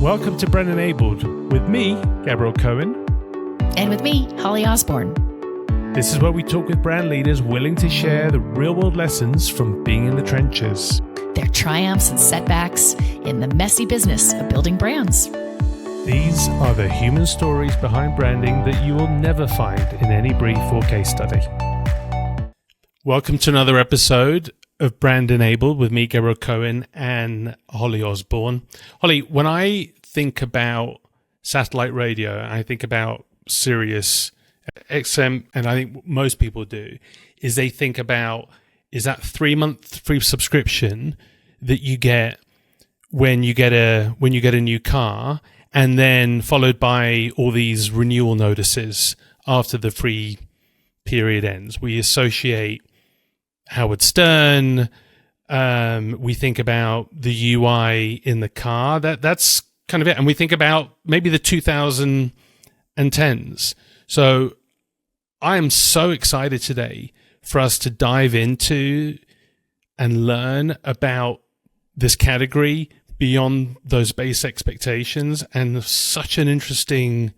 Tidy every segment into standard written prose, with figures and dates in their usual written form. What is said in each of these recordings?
Welcome to Brand Enabled with me, Gabriel Cohen. And with me, Holly Osborne. This is where we talk with brand leaders willing to share the real-world lessons from being in the trenches. Their triumphs and setbacks in the messy business of building brands. These are the human stories behind branding that you will never find in any brief or case study. Welcome to another episode of Brand Enabled with me, Gabriel Cohen, and Holly Osborne. Holly, when I think about satellite radio, I think about SiriusXM, and I think most people do, is they think about, is that 3-month free subscription that you get when you get a new car, and then followed by all these renewal notices after the free period ends. We associate Howard Stern. We think about the UI in the car. That's kind of it. And we think about maybe the 2010s. So I am so excited today for us to dive into and learn about this category beyond those base expectations, and such an interesting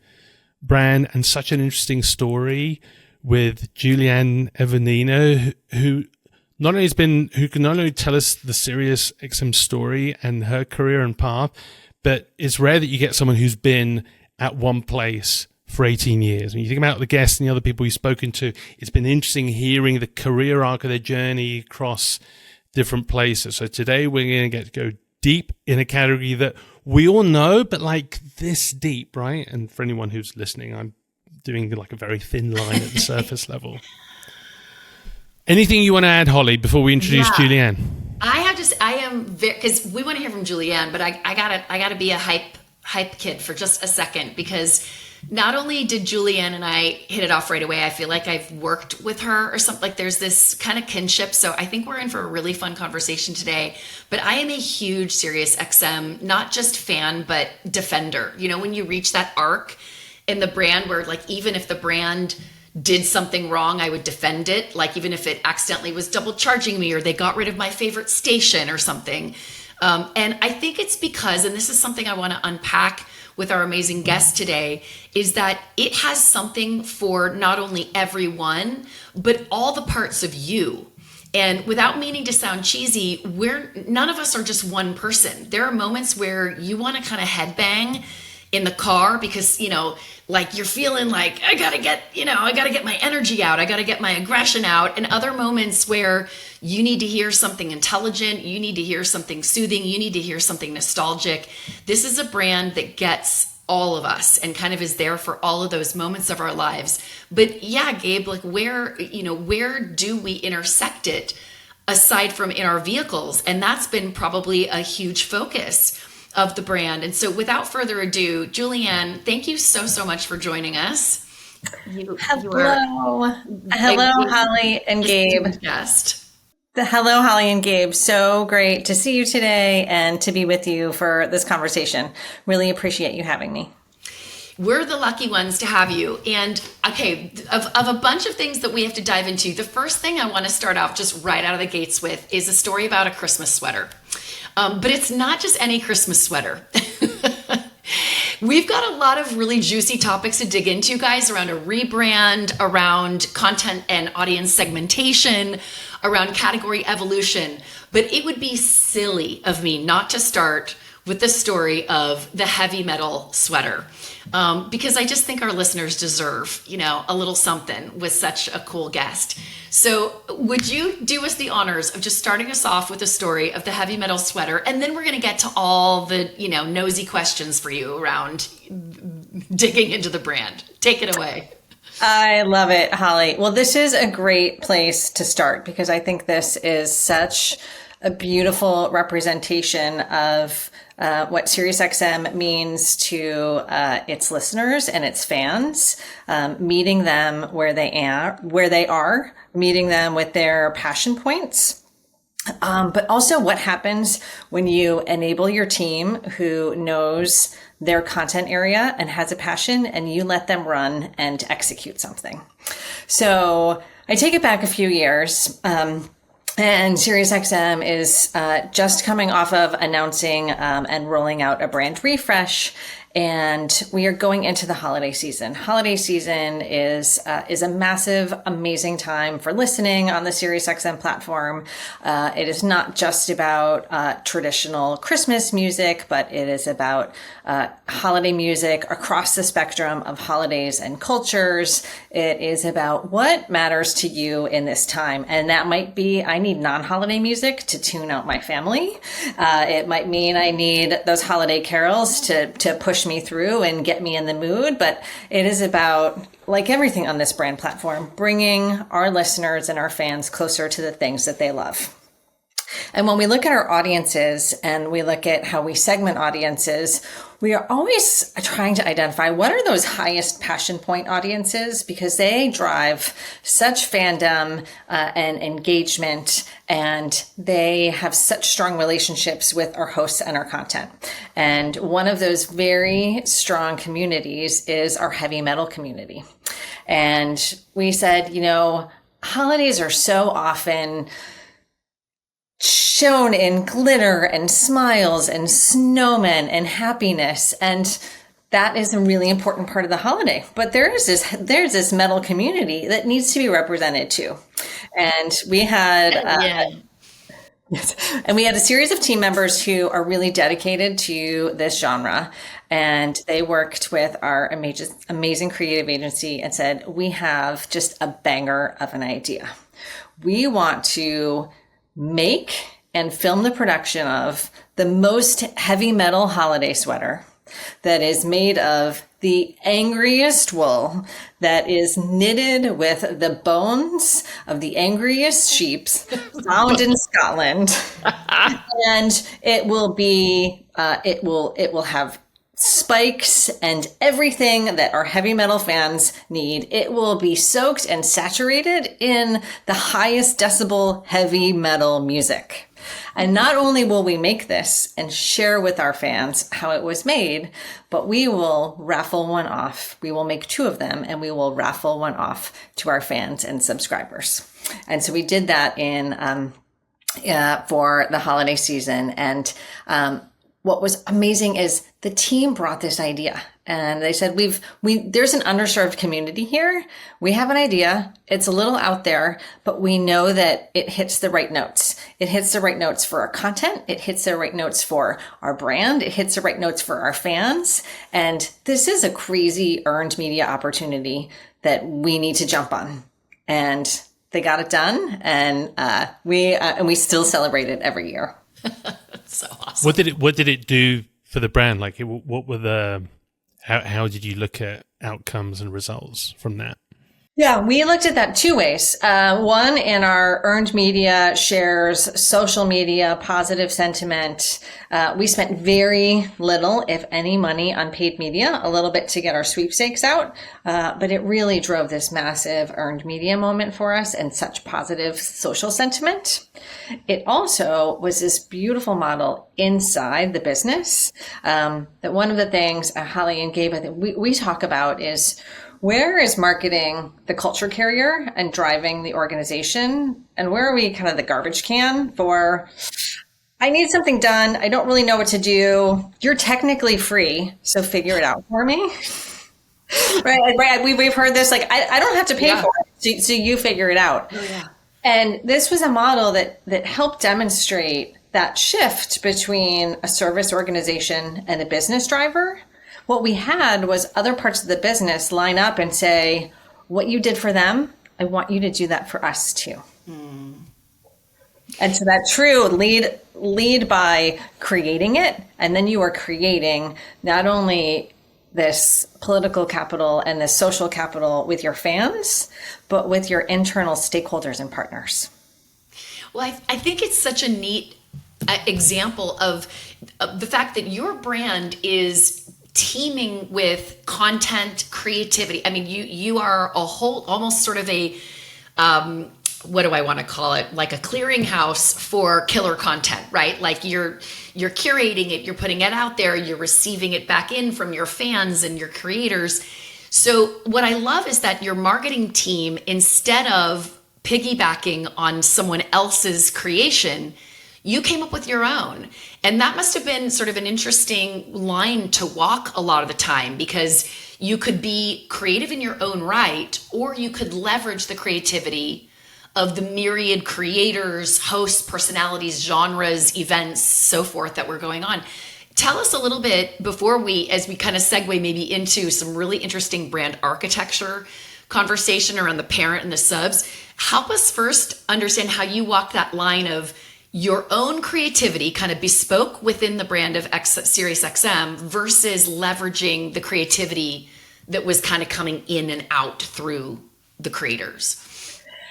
brand and such an interesting story with JulieAnne Evanina, who can not only tell us the SiriusXM story and her career and path, but it's rare that you get someone who's been at one place for 18 years. When you think about the guests and the other people you've spoken to, it's been interesting hearing the career arc of their journey across different places. So today we're going to get to go deep in a category that we all know, but like this deep, right? And for anyone who's listening, I'm doing like a very thin line at the surface level. Anything you want to add, Holly, before we introduce JulieAnne? I am very, because we want to hear from JulieAnne, but I gotta be a hype kid for just a second, because not only did JulieAnne and I hit it off right away, I feel like I've worked with her or something. Like there's this kind of kinship. So I think we're in for a really fun conversation today. But I am a huge SiriusXM, not just fan, but defender. You know, when you reach that arc in the brand where, like, even if the brand did something wrong, I would defend it. Like even if it accidentally was double charging me, or they got rid of my favorite station or something. And I think it's because, and this is something I want to unpack with our amazing guest today, is that it has something for not only everyone, but all the parts of you. And without meaning to sound cheesy, none of us are just one person. There are moments where you want to kind of headbang in the car because, you know, like you're feeling like, I gotta get my energy out. I gotta get my aggression out. And other moments where you need to hear something intelligent, you need to hear something soothing, you need to hear something nostalgic. This is a brand that gets all of us and kind of is there for all of those moments of our lives. But yeah, Gabe, like where do we intersect it aside from in our vehicles? And that's been probably a huge focus of the brand. And so without further ado, JulieAnne, thank you so much for joining us. Hello, Holly and Gabe. Hello, Holly and Gabe. So great to see you today and to be with you for this conversation. Really appreciate you having me. We're the lucky ones to have you. And okay, of a bunch of things that we have to dive into, the first thing I want to start off just right out of the gates with is a story about a Christmas sweater. But it's not just any Christmas sweater. We've got a lot of really juicy topics to dig into, guys, around a rebrand, around content and audience segmentation, around category evolution. But it would be silly of me not to start with the story of the heavy metal sweater. Because I just think our listeners deserve, a little something with such a cool guest. So would you do us the honors of just starting us off with a story of the heavy metal sweater? And then we're going to get to all the, nosy questions for you around digging into the brand. Take it away. I love it, Holly. Well, this is a great place to start because I think this is such a beautiful representation of what SiriusXM means to its listeners and its fans, meeting them where they are, meeting them with their passion points. But also what happens when you enable your team who knows their content area and has a passion and you let them run and execute something. So I take it back a few years. And SiriusXM is just coming off of announcing and rolling out a brand refresh. And we are going into the holiday season. Holiday season is a massive, amazing time for listening on the SiriusXM platform. It is not just about traditional Christmas music, but it is about holiday music across the spectrum of holidays and cultures. It is about what matters to you in this time. And that might be, I need non-holiday music to tune out my family. It might mean I need those holiday carols to push me through and get me in the mood. But it is about, like everything on this brand platform, bringing our listeners and our fans closer to the things that they love. And when we look at our audiences and we look at how we segment audiences, we are always trying to identify what are those highest passion point audiences, because they drive such fandom and engagement, and they have such strong relationships with our hosts and our content. And one of those very strong communities is our heavy metal community. And we said, holidays are so often shown in glitter and smiles and snowmen and happiness. And that is a really important part of the holiday. But there's this metal community that needs to be represented too. And we had, and we had a series of team members who are really dedicated to this genre. And they worked with our amazing creative agency and said, we have just a banger of an idea. We want to make and film the production of the most heavy metal holiday sweater that is made of the angriest wool, that is knitted with the bones of the angriest sheep found in Scotland. And it will be, it will have spikes and everything that our heavy metal fans need. It will be soaked and saturated in the highest decibel heavy metal music. And not only will we make this and share with our fans how it was made, but we will raffle one off. We will make 2 of them and we will raffle one off to our fans and subscribers. And so we did that for the holiday season. And what was amazing is the team brought this idea, and they said, there's an underserved community here. We have an idea. It's a little out there, but we know that it hits the right notes. It hits the right notes for our content. It hits the right notes for our brand. It hits the right notes for our fans. And this is a crazy earned media opportunity that we need to jump on. And they got it done. And we still celebrate it every year. So awesome. What did it do for the brand? Like, what were how did you look at outcomes and results from that? Yeah, we looked at that 2 ways. One, in our earned media shares, social media, positive sentiment. We spent very little, if any, money on paid media, a little bit to get our sweepstakes out. But it really drove this massive earned media moment for us and such positive social sentiment. It also was this beautiful model inside the business. That one of the things Holly and Gabe, I think we talk about is, where is marketing the culture carrier and driving the organization? And where are we kind of the garbage can for, I need something done. I don't really know what to do. You're technically free, so figure it out for me. Right. We've heard this, like, I don't have to pay for it. So you figure it out. Oh, yeah. And this was a model that helped demonstrate that shift between a service organization and a business driver. What we had was other parts of the business line up and say, what you did for them, I want you to do that for us too. And so that true lead by creating it. And then you are creating not only this political capital and this social capital with your fans, but with your internal stakeholders and partners. Well, I think it's such a neat example of the fact that your brand is teaming with content creativity. I mean, you are a whole, almost sort of a, what do I want to call it? Like a clearinghouse for killer content, right? Like you're curating it, you're putting it out there, you're receiving it back in from your fans and your creators. So what I love is that your marketing team, instead of piggybacking on someone else's creation, you came up with your own. And that must have been sort of an interesting line to walk a lot of the time, because you could be creative in your own right, or you could leverage the creativity of the myriad creators, hosts, personalities, genres, events, so forth that were going on. Tell us a little bit before as we kind of segue maybe into some really interesting brand architecture conversation around the parent and the subs. Help us first understand how you walk that line of your own creativity, kind of bespoke within the brand of SiriusXM, versus leveraging the creativity that was kind of coming in and out through the creators.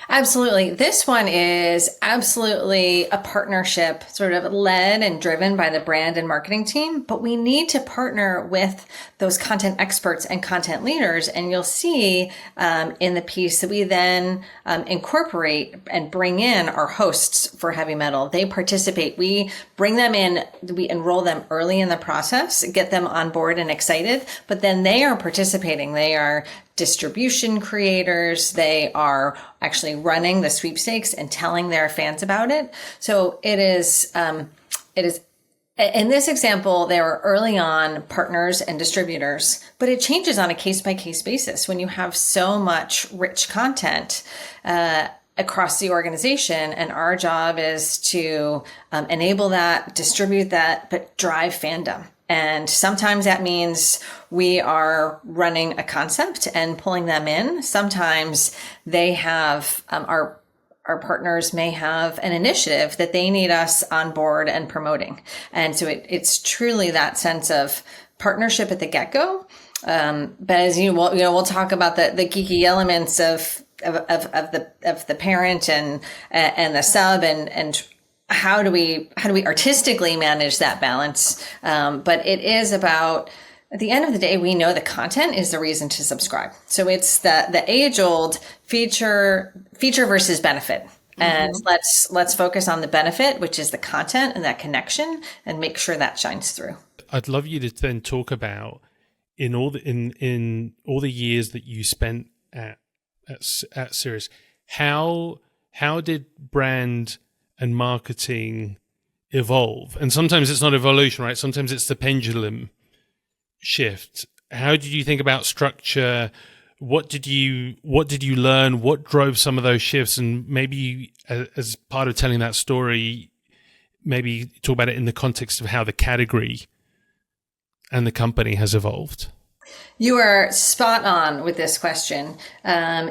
Absolutely. This one is absolutely a partnership, sort of led and driven by the brand and marketing team, but we need to partner with those content experts and content leaders. And you'll see in the piece that we then incorporate and bring in our hosts for heavy metal. They participate. We bring them in, we enroll them early in the process, get them on board and excited, but then they are participating. They are distribution creators. They are actually running the sweepstakes and telling their fans about it. So it is, in this example, they were early on partners and distributors, but it changes on a case by case basis when you have so much rich content, across the organization. And our job is to enable that, distribute that, but drive fandom. And sometimes that means we are running a concept and pulling them in. Sometimes they have, our partners may have an initiative that they need us on board and promoting. And so it's truly that sense of partnership at the get-go. But as we'll talk about the geeky elements of the parent and the sub and how do we artistically manage that balance? But it is about, at the end of the day, we know the content is the reason to subscribe. So it's the age old feature versus benefit. And let's focus on the benefit, which is the content and that connection, and make sure that shines through. I'd love you to then talk about in all the years that you spent at Sirius, how did brand and marketing evolve? And sometimes it's not evolution, right? Sometimes it's the pendulum shift. How did you think about structure? What did you learn? What drove some of those shifts? And maybe as part of telling that story, maybe talk about it in the context of how the category and the company has evolved. You are spot on with this question.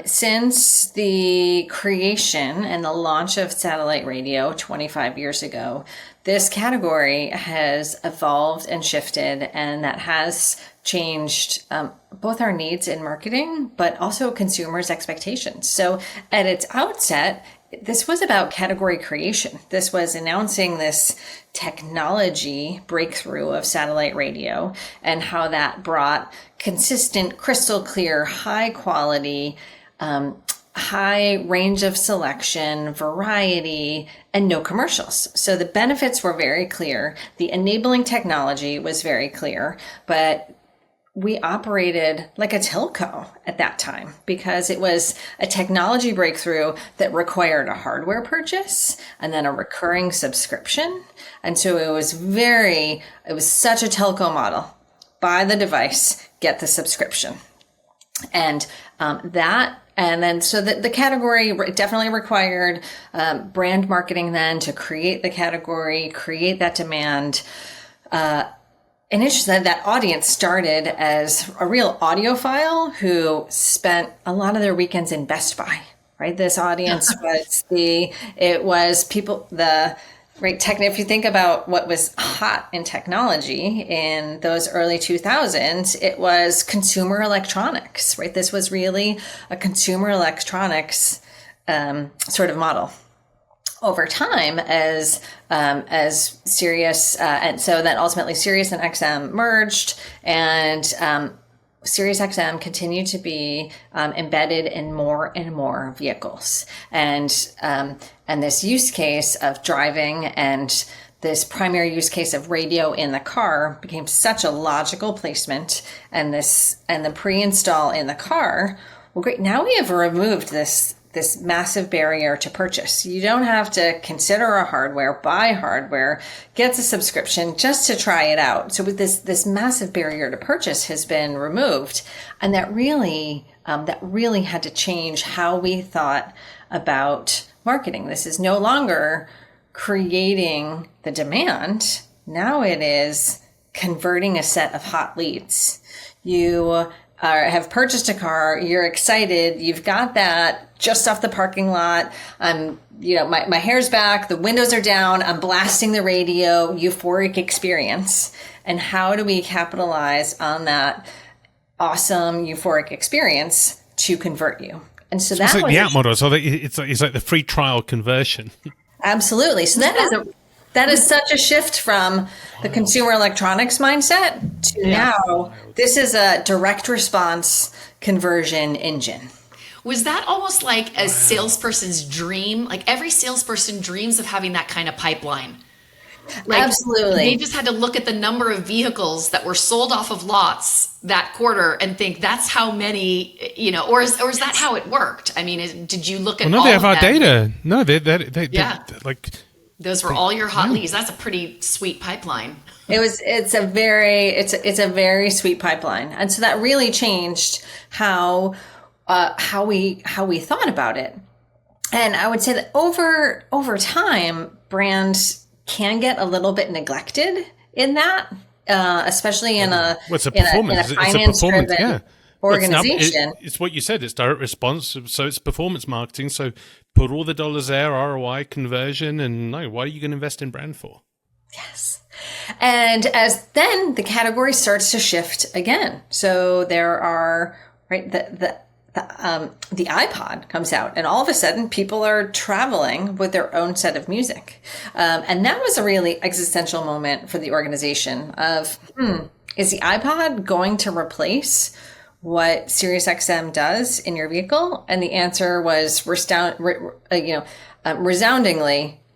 Since the creation and the launch of satellite radio 25 years ago, this category has evolved and shifted, and that has changed both our needs in marketing, but also consumers' expectations. So at its outset, this was about category creation. This was announcing this technology breakthrough of satellite radio and how that brought consistent, crystal clear, high quality, high range of selection, variety, and no commercials. So the benefits were very clear. The enabling technology was very clear, but we operated like a telco at that time because it was a technology breakthrough that required a hardware purchase and then a recurring subscription. And so it was such a telco model. Buy the device, get the subscription. And so the category definitely required brand marketing then to create the category, create that demand. And interesting that audience started as a real audiophile who spent a lot of their weekends in Best Buy, right? This audience was people, if you think about what was hot in technology in those early 2000s, it was consumer electronics, right? This was really a consumer electronics sort of model. Over time, as Sirius, and so then ultimately Sirius and XM merged, and SiriusXM continued to be embedded in more and more vehicles, and this use case of driving and this primary use case of radio in the car became such a logical placement, and the pre-install in the car. Well, great. Now we have removed this this massive barrier to purchase. You don't have to consider a hardware, buy hardware, get a subscription just to try it out. So with this massive barrier to purchase has been removed, and that really had to change how we thought about marketing. This is no longer creating the demand. Now it is converting a set of hot leads. You have purchased a car, you're excited, you've got that just off the parking lot. My hair's back, the windows are down, I'm blasting the radio, euphoric experience. And how do we capitalize on that awesome euphoric experience to convert you? And so it's like the app model. So it's like the free trial conversion. Absolutely. So that is such a shift from the consumer electronics mindset to now this is a direct response conversion engine. Was that almost like a salesperson's dream? Like every salesperson dreams of having that kind of pipeline. Like absolutely. They just had to look at the number of vehicles that were sold off of lots that quarter and think that's how many, or is that how it worked? I mean, did you look at all of them? No, they have our data. No, they like... Those were all your hot leads. That's a pretty sweet pipeline. It's a very sweet pipeline. And so that really changed how we thought about it. And I would say that over time, brands can get a little bit neglected in that, especially in a finance-driven organization. It's what you said. It's direct response, so it's performance marketing. So put all the dollars there, ROI, conversion, and why are you going to invest in brand for? Yes. And as then the category starts to shift again. So there are the iPod comes out, and all of a sudden people are traveling with their own set of music. And that was a really existential moment for the organization of, is the iPod going to replace what SiriusXM does in your vehicle? And the answer was resoundingly,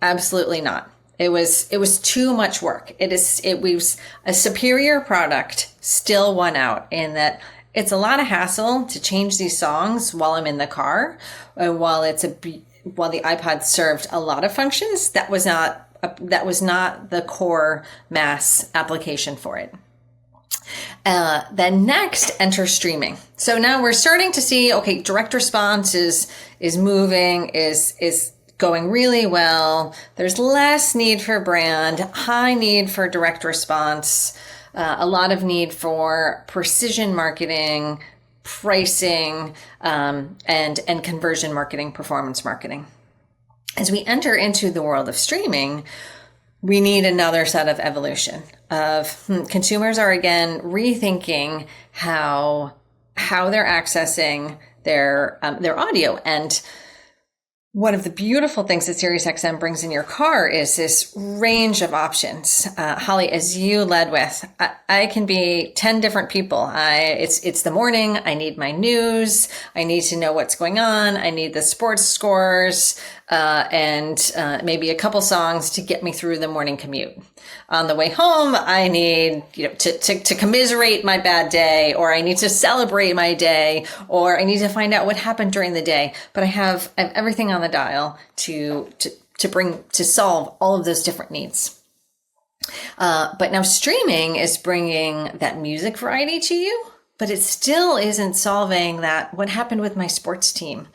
absolutely not. It was too much work. It was a superior product still won out in that it's a lot of hassle to change these songs while I'm in the car. While the iPod served a lot of functions, that was not the core mass application for it. Then next, enter streaming. So now we're starting to see, okay, direct response is moving, is going really well. There's less need for brand, high need for direct response, a lot of need for precision marketing, pricing, and conversion marketing, performance marketing. As we enter into the world of streaming, we need another set of evolution of consumers are again rethinking how they're accessing their audio. And one of the beautiful things that SiriusXM brings in your car is this range of options. Holly, as you led with, I can be 10 different people. It's the morning. I need my news. I need to know what's going on. I need the sports scores, and maybe a couple songs to get me through the morning commute. On the way home, I need to commiserate my bad day, or I need to celebrate my day, or I need to find out what happened during the day. But I have everything on the dial to solve all of those different needs. But now streaming is bringing that music variety to you, but it still isn't solving that. What happened with my sports team?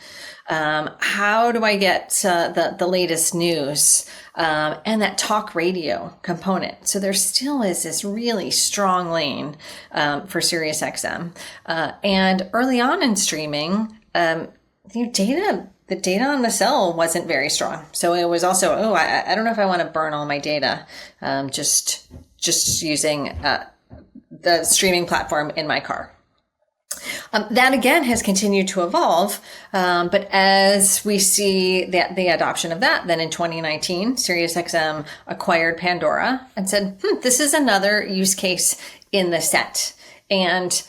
How do I get the latest news and that talk radio component? So there still is this really strong lane for SiriusXM. And early on in streaming, the data on the cell wasn't very strong. So it was also, I don't know if I want to burn all my data just using the streaming platform in my car. That again has continued to evolve, but as we see the adoption of that, then in 2019, SiriusXM acquired Pandora and said, this is another use case in the set. And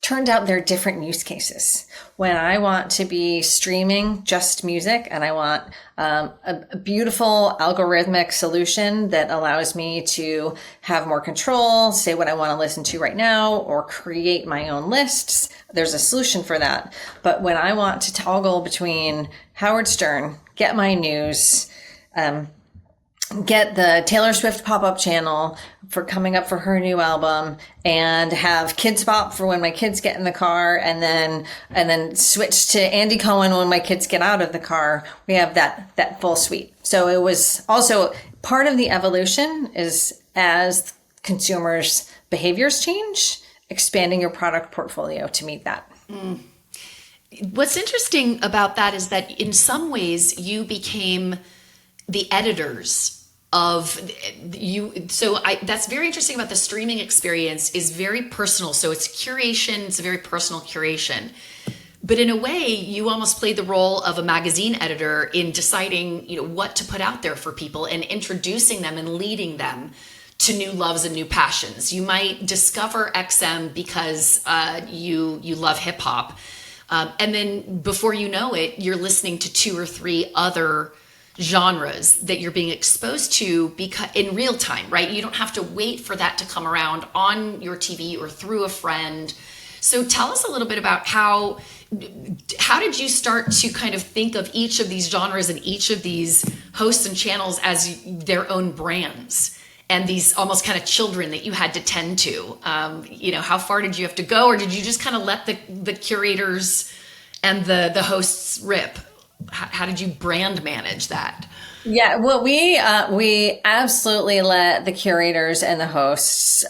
turned out there are different use cases. When I want to be streaming just music and I want a beautiful algorithmic solution that allows me to have more control, say what I want to listen to right now, or create my own lists, there's a solution for that. But when I want to toggle between Howard Stern, get my news, get the Taylor Swift pop-up channel for coming up for her new album, and have Kids Bop for when my kids get in the car, and then switch to Andy Cohen when my kids get out of the car. We have that full suite. So it was also part of the evolution is as consumers' behaviors change, expanding your product portfolio to meet that. What's interesting about that is that in some ways you became the editors of you. So that's very interesting about the streaming experience is very personal. So it's curation. It's a very personal curation. But in a way, you almost played the role of a magazine editor in deciding, what to put out there for people and introducing them and leading them to new loves and new passions. You might discover XM because you love hip hop. And then before you know it, you're listening to 2 or 3 other genres that you're being exposed to because in real time, right? You don't have to wait for that to come around on your TV or through a friend. So tell us a little bit about how did you start to kind of think of each of these genres and each of these hosts and channels as their own brands and these almost kind of children that you had to tend to? How far did you have to go, or did you just kind of let the curators and the hosts rip? How did you brand manage that? Yeah, well, we absolutely let the curators and the hosts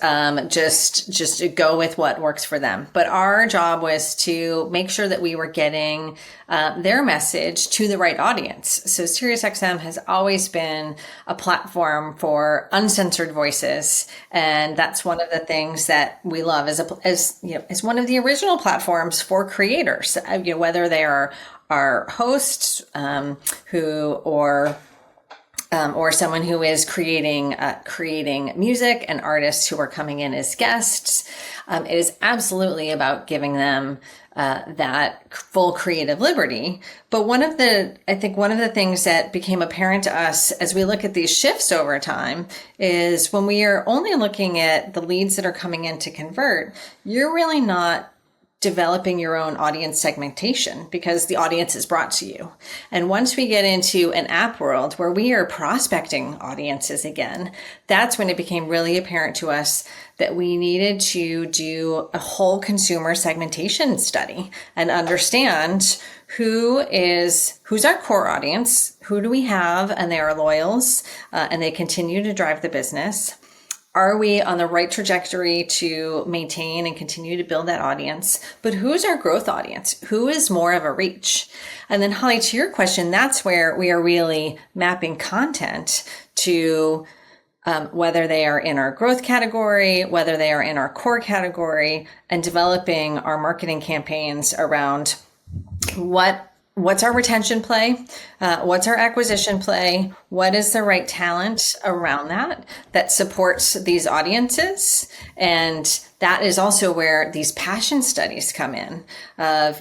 just go with what works for them. But our job was to make sure that we were getting their message to the right audience. So SiriusXM has always been a platform for uncensored voices, and that's one of the things that we love as one of the original platforms for creators. Whether they are our hosts or someone who is creating music, and artists who are coming in as guests. It is absolutely about giving them that full creative liberty. But I think one of the things that became apparent to us as we look at these shifts over time is when we are only looking at the leads that are coming in to convert, you're really not developing your own audience segmentation because the audience is brought to you. And once we get into an app world where we are prospecting audiences again, that's when it became really apparent to us that we needed to do a whole consumer segmentation study and understand who's our core audience, who do we have, and they are loyals, and they continue to drive the business. Are we on the right trajectory to maintain and continue to build that audience? But who's our growth audience? Who is more of a reach? And then, Holly, to your question, that's where we are really mapping content to whether they are in our growth category, whether they are in our core category, and developing our marketing campaigns around what's our retention play? What's our acquisition play? What is the right talent around that supports these audiences? And that is also where these passion studies come in.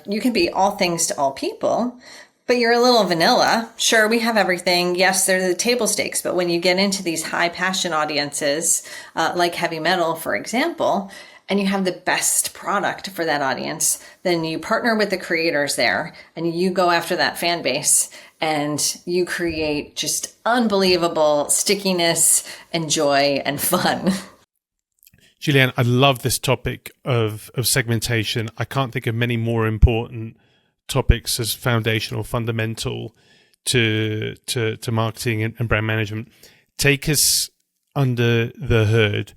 You can be all things to all people, but you're a little vanilla. Sure, we have everything. Yes, they're the table stakes. But when you get into these high passion audiences, like heavy metal, for example, and you have the best product for that audience, then you partner with the creators there and you go after that fan base and you create just unbelievable stickiness and joy and fun. JulieAnne, I love this topic of segmentation. I can't think of many more important topics as foundational, fundamental to marketing and brand management. Take us under the hood.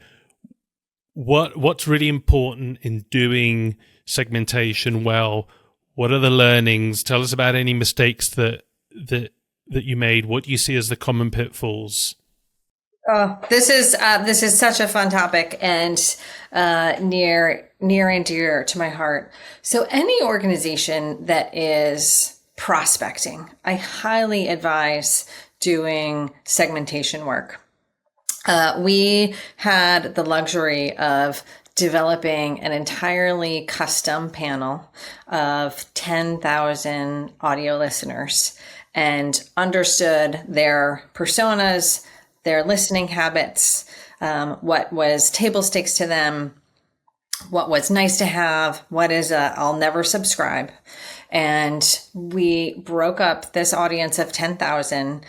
What's really important in doing segmentation well? What are the learnings? Tell us about any mistakes that you made. What do you see as the common pitfalls? Oh, this is such a fun topic and near and dear to my heart. So any organization that is prospecting, I highly advise doing segmentation work. We had the luxury of developing an entirely custom panel of 10,000 audio listeners and understood their personas, their listening habits, what was table stakes to them, what was nice to have, what is I'll never subscribe. And we broke up this audience of 10,000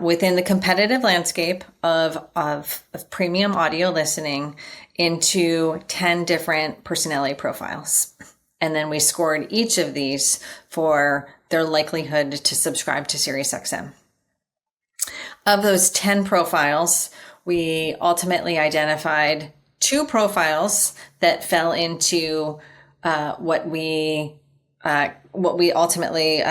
within the competitive landscape of premium audio listening into 10 different personality profiles. And then we scored each of these for their likelihood to subscribe to SiriusXM. Of those 10 profiles, we ultimately identified 2 profiles that fell into what we ultimately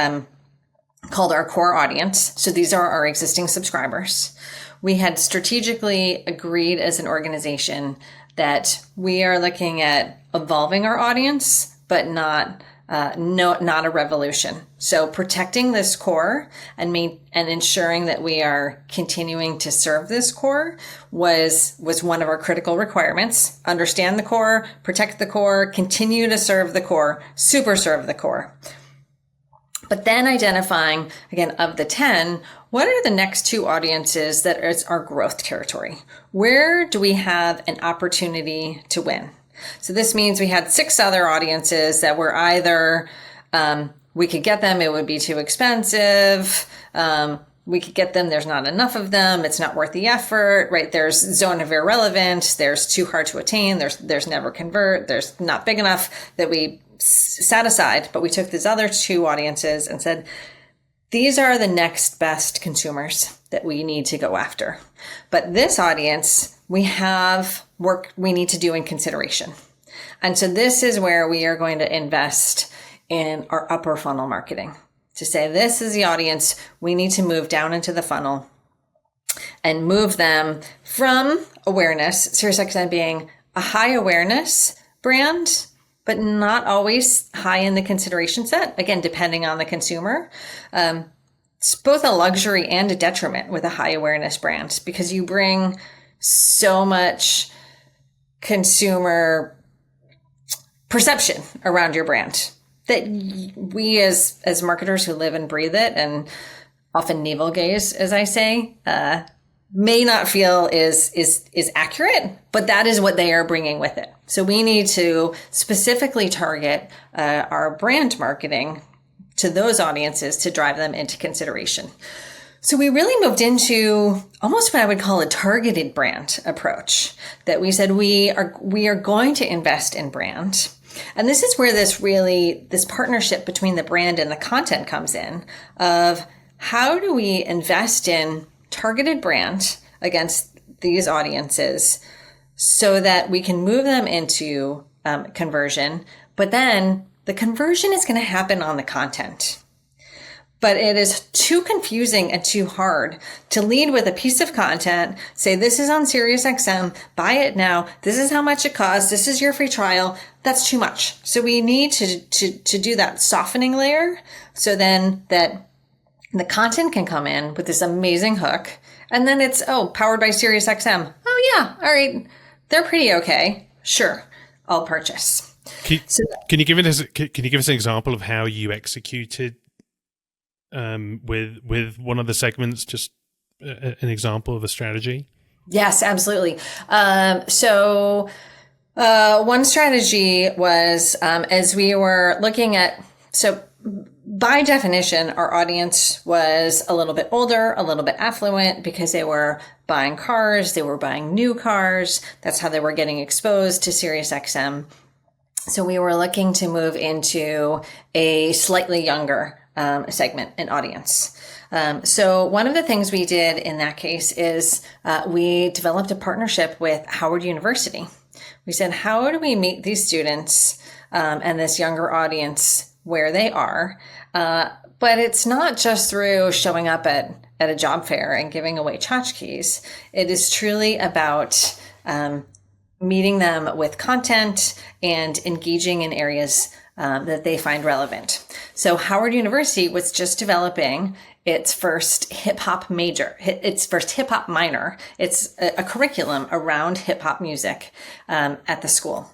called our core audience. So these are our existing subscribers. We had strategically agreed as an organization that we are looking at evolving our audience, but not a revolution. So protecting this core and ensuring that we are continuing to serve this core was one of our critical requirements. Understand the core, protect the core, continue to serve the core, super serve the core. But then identifying, again, of the 10, what are the next 2 audiences that is our growth territory? Where do we have an opportunity to win? So this means we had 6 other audiences that were either, we could get them, it would be too expensive. We could get them, there's not enough of them, it's not worth the effort, right? There's zone of irrelevance, there's too hard to attain, there's never convert, there's not big enough that we sat aside. But we took these other 2 audiences and said, these are the next best consumers that we need to go after. But this audience, we have work we need to do in consideration. And so this is where we are going to invest in our upper funnel marketing to say, this is the audience we need to move down into the funnel and move them from awareness, SiriusXM being a high awareness brand, but not always high in the consideration set, again, depending on the consumer. It's both a luxury and a detriment with a high awareness brand because you bring so much consumer perception around your brand that we as marketers who live and breathe it and often navel gaze, as I say, may not feel is accurate, but that is what they are bringing with it. So we need to specifically target our brand marketing to those audiences to drive them into consideration. So we really moved into almost what I would call a targeted brand approach, that we said we are going to invest in brand. And this is where this partnership between the brand and the content comes in, of how do we invest in targeted brand against these audiences so that we can move them into conversion, but then the conversion is going to happen on the content. But it is too confusing and too hard to lead with a piece of content, say, this is on SiriusXM, buy it now, this is how much it costs, this is your free trial. That's too much. So we need to do that softening layer so then that the content can come in with this amazing hook. And then it's, powered by SiriusXM. Oh yeah, all right, they're pretty okay. Sure, I'll purchase. Can you give us an example of how you executed with one of the segments, just an example of a strategy? Yes, absolutely. So one strategy was as we were looking at, so by definition, our audience was a little bit older, a little bit affluent, because they were buying cars, they were buying new cars. That's how they were getting exposed to SiriusXM. So we were looking to move into a slightly younger segment and audience. So one of the things we did in that case is we developed a partnership with Howard University. We said, how do we meet these students and this younger audience where they are? But it's not just through showing up at a job fair and giving away tchotchkes. It is truly about meeting them with content and engaging in areas that they find relevant. So Howard University was just developing its first hip hop minor. It's a curriculum around hip hop music at the school.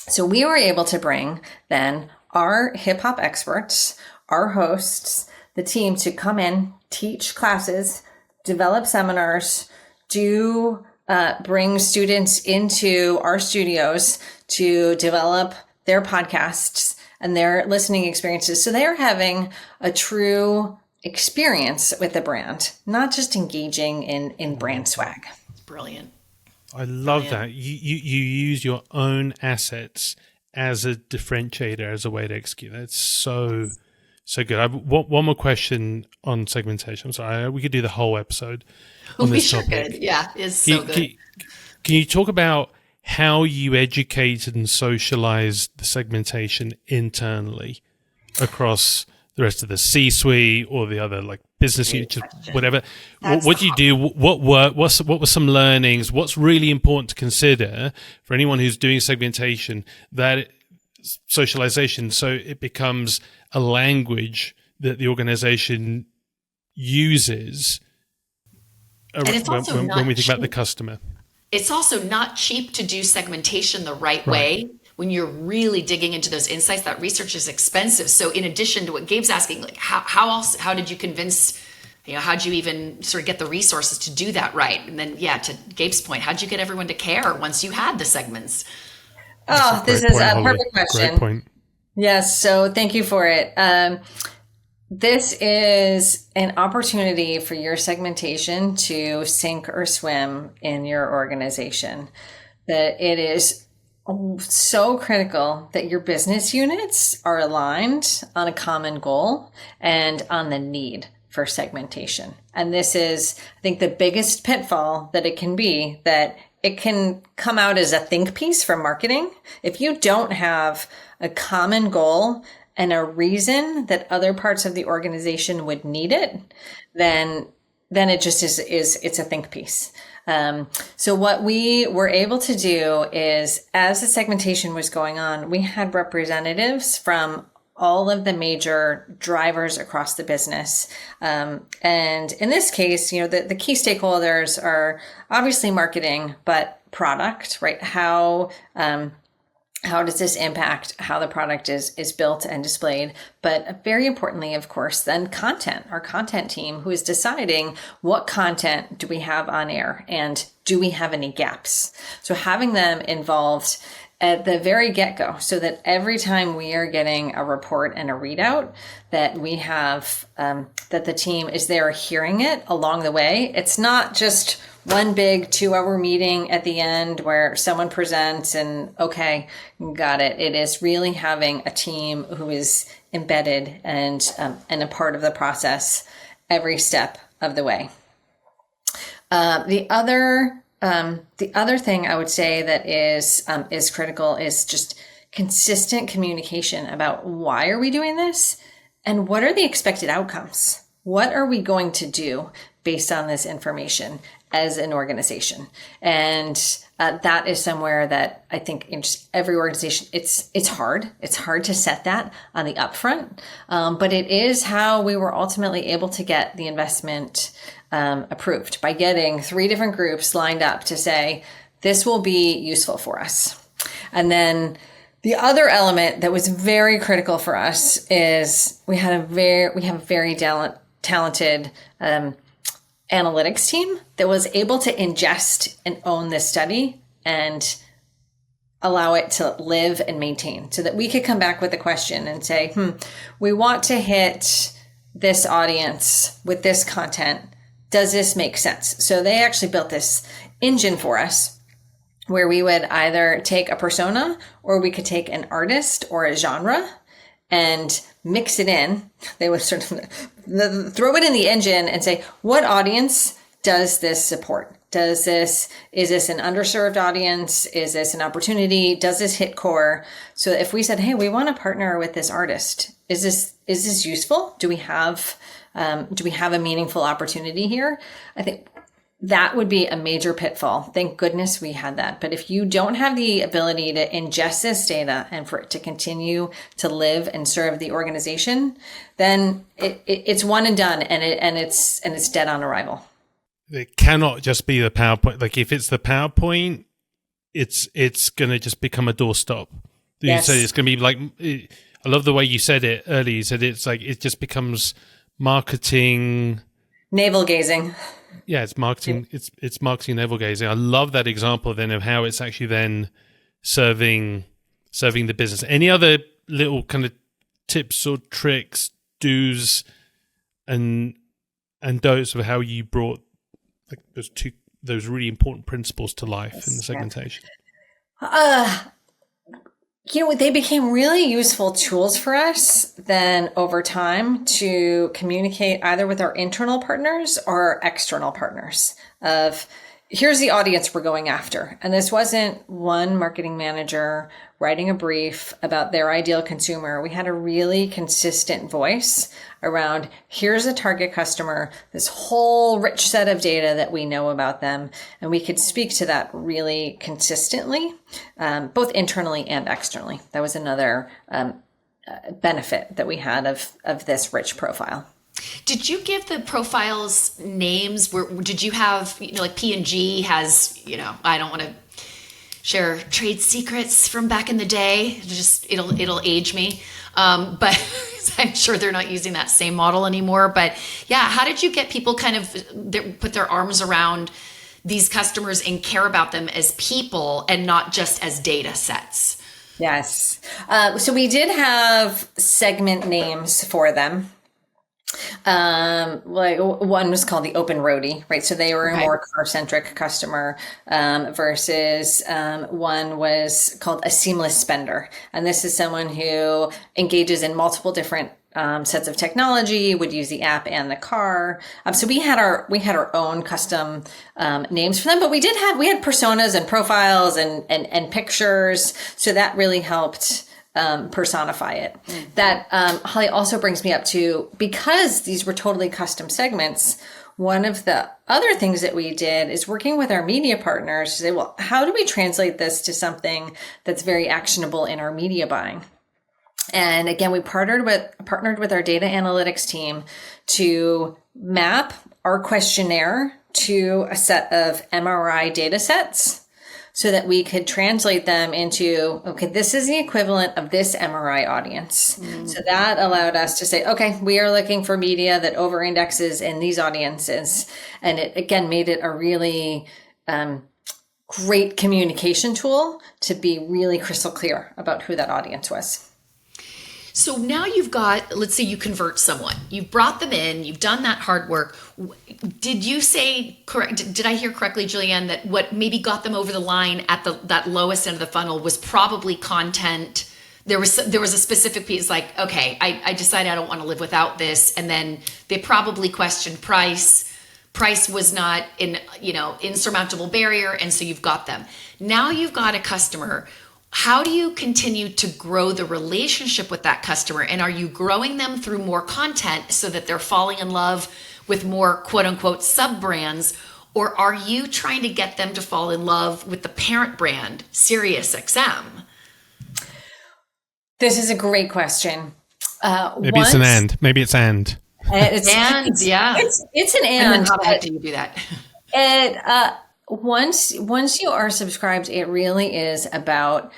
So we were able to bring then our hip hop experts, our hosts, the team to come in, teach classes, develop seminars, bring students into our studios to develop their podcasts and their listening experiences. So they're having a true experience with the brand, not just engaging in brand swag. Brilliant. I love that. You use your own assets as a differentiator, as a way to execute. That's so good. I have one more question on segmentation. I'm sorry, we could do the whole episode on this topic. We sure could. Yeah, it's so good. Can you talk about how you educated and socialized the segmentation internally across the rest of the C-suite or the other like business units, whatever? What do you do? What worked? What were some learnings? What's really important to consider for anyone who's doing segmentation, that socialization, so it becomes a language that the organization uses when we think about the customer. It's also not cheap to do segmentation the right way. When you're really digging into those insights, that research is expensive. So in addition to what Gabe's asking, like how did you convince, how'd you even sort of get the resources to do that right? And then, to Gabe's point, how'd you get everyone to care once you had the segments? Oh, this is a perfect question. Great point. Yes. So thank you for it. This is an opportunity for your segmentation to sink or swim in your organization. That it is so critical that your business units are aligned on a common goal and on the need for segmentation. And this is, I think, the biggest pitfall that it can be, that it can come out as a think piece from marketing. If you don't have a common goal and a reason that other parts of the organization would need it, then it just it's a think piece. So what we were able to do is, as the segmentation was going on, we had representatives from all of the major drivers across the business. And in this case, the key stakeholders are obviously marketing, but product, right? How does this impact how the product is built and displayed? But very importantly, of course, then content, our content team, who is deciding what content do we have on air and do we have any gaps? So having them involved at the very get-go, so that every time we are getting a report and a readout, that we have, that the team is there hearing it along the way. It's not just one big 2-hour meeting at the end where someone presents and, okay, got it. It is really having a team who is embedded and a part of the process every step of the way. The other thing I would say that is critical is just consistent communication about why are we doing this and what are the expected outcomes? What are we going to do based on this information as an organization? And that is somewhere that I think in just every organization, it's hard. It's hard to set that on the upfront, but it is how we were ultimately able to get the investment approved, by getting 3 different groups lined up to say, this will be useful for us. And then the other element that was very critical for us is we have a very talented analytics team that was able to ingest and own this study and allow it to live and maintain, so that we could come back with a question and say, we want to hit this audience with this content. Does this make sense? So they actually built this engine for us where we would either take a persona or we could take an artist or a genre and mix it in. They would sort of throw it in the engine and say, what audience does this support? Is this an underserved audience? Is this an opportunity? Does this hit core? So if we said, hey, we want to partner with this artist, is this useful? Do we have a meaningful opportunity here? I think that would be a major pitfall. Thank goodness we had that. But if you don't have the ability to ingest this data and for it to continue to live and serve the organization, then it's one and done, and it's dead on arrival. It cannot just be the PowerPoint. Like if it's the PowerPoint, it's going to just become a doorstop. You said it's going to be like, I love the way you said it earlier. You said it's like, it just becomes marketing. Navel gazing. Yeah, it's marketing. It's marketing navel gazing. I love that example then of how it's actually then serving the business. Any other little kind of tips or tricks, do's and don'ts of how you brought like those really important principles to life in the segmentation? They became really useful tools for us then over time to communicate either with our internal partners or external partners of here's the audience we're going after. And this wasn't one marketing manager writing a brief about their ideal consumer. We had a really consistent voice around here's a target customer, this whole rich set of data that we know about them. And we could speak to that really consistently, both internally and externally. That was another benefit that we had of this rich profile. Did you give the profiles names? Did you have, like P&G has, I don't want to share trade secrets from back in the day. It'll age me. But I'm sure they're not using that same model anymore. But yeah, how did you get people kind of put their arms around these customers and care about them as people and not just as data sets? Yes. So we did have segment names for them. Like one was called the open roadie, right? So they were a more car-centric customer, versus one was called a seamless spender. And this is someone who engages in multiple different sets of technology, would use the app and the car. So we had our own custom names for them, but we had personas and profiles and pictures. So that really helped personify it. Mm-hmm. That, Holly, also brings me up to, because these were totally custom segments, one of the other things that we did is working with our media partners to say, well, how do we translate this to something that's very actionable in our media buying? And again, we partnered with our data analytics team to map our questionnaire to a set of MRI data sets, so that we could translate them into, okay, this is the equivalent of this MRI audience. Mm. So that allowed us to say, okay, we are looking for media that over-indexes in these audiences. And it, again, made it a really great communication tool to be really crystal clear about who that audience was. So now you've got, let's say you convert someone, you've brought them in, you've done that hard work. Did you say correct? Did I hear correctly, JulieAnne, that what maybe got them over the line at that lowest end of the funnel was probably content? There was a specific piece like, okay, I decided I don't want to live without this. And then they probably questioned price. Price was not insurmountable barrier. And so you've got them. Now you've got a customer. How do you continue to grow the relationship with that customer? And are you growing them through more content so that they're falling in love with more quote unquote sub brands? Or are you trying to get them to fall in love with the parent brand, SiriusXM? This is a great question. Maybe it's an and. It's an and. And then how the heck do you do that? Once you are subscribed, it really is about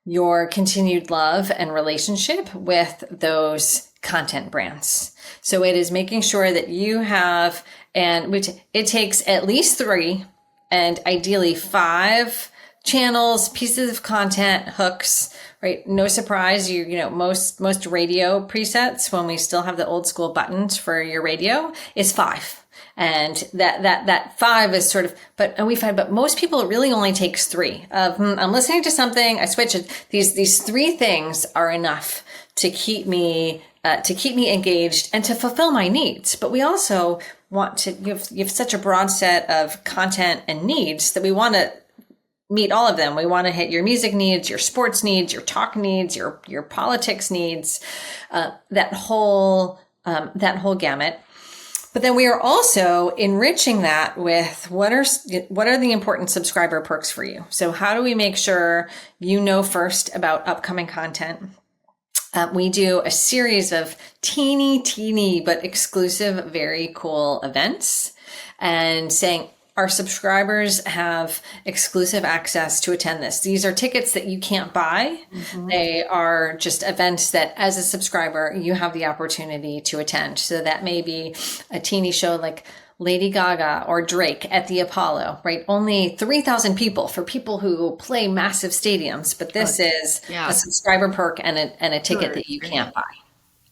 your continued love and relationship with those content brands. So it is making sure that you have, it takes at least 3 and ideally 5 channels, pieces of content, hooks, right? No surprise, most radio presets, when we still have the old school buttons for your radio, is 5. And that 5 is sort of, but most people, it really only takes 3 of, I'm listening to something, I switch it. These 3 things are enough to keep me engaged and to fulfill my needs. But we also want to, you have such a broad set of content and needs that we want to meet all of them. We want to hit your music needs, your sports needs, your talk needs, your politics needs, that whole gamut. But then we are also enriching that with what are the important subscriber perks for you? So how do we make sure you know first about upcoming content? We do a series of teeny but exclusive, very cool events, and saying our subscribers have exclusive access to attend this. These are tickets that you can't buy. They are just events that as a subscriber, you have the opportunity to attend. So that may be a teeny show like Lady Gaga or Drake at the Apollo, right? Only 3,000 people for people who play massive stadiums, but this is a subscriber perk and a ticket that you can't buy.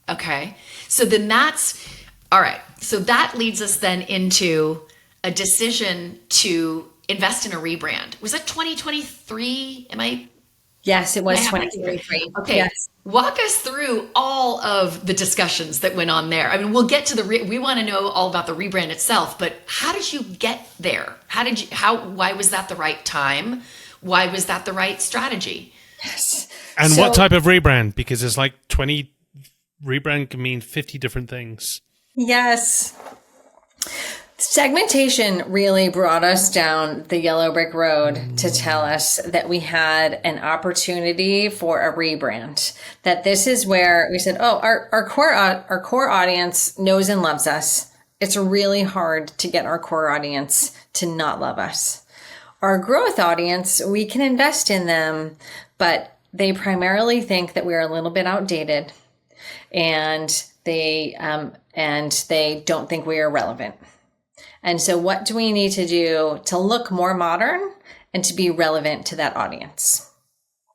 Okay. So then all right. So that leads us then into a decision to invest in a rebrand. Was that 2023? Yes, it was 2023. Okay. Yes. Walk us through all of the discussions that went on there. I mean, we'll get to we want to know all about the rebrand itself, but how did you get there? Why was that the right time? Why was that the right strategy? Yes. And what type of rebrand? Because there's like 20, rebrand can mean 50 different things. Yes. Segmentation really brought us down the yellow brick road to tell us that we had an opportunity for a rebrand. That this is where we said, our core audience knows and loves us. It's really hard to get our core audience to not love us. Our growth audience, we can invest in them, but they primarily think that we're a little bit outdated, and they don't think we are relevant. And so what do we need to do to look more modern and to be relevant to that audience?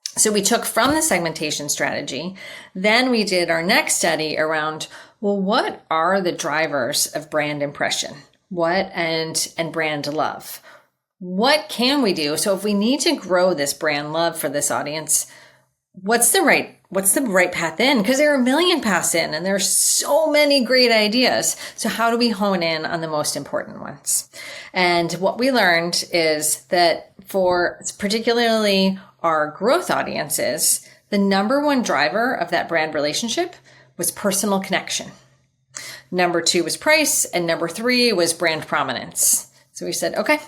So we took from the segmentation strategy, then we did our next study around, well, what are the drivers of brand impression? What and brand love? What can we do? So if we need to grow this brand love for this audience, what's the right path in? Because there are a million paths in and there's so many great ideas. So how do we hone in on the most important ones? And what we learned is that for particularly our growth audiences, the number one driver of that brand relationship was personal connection. Number 2 was price, and number 3 was brand prominence. So we said, okay,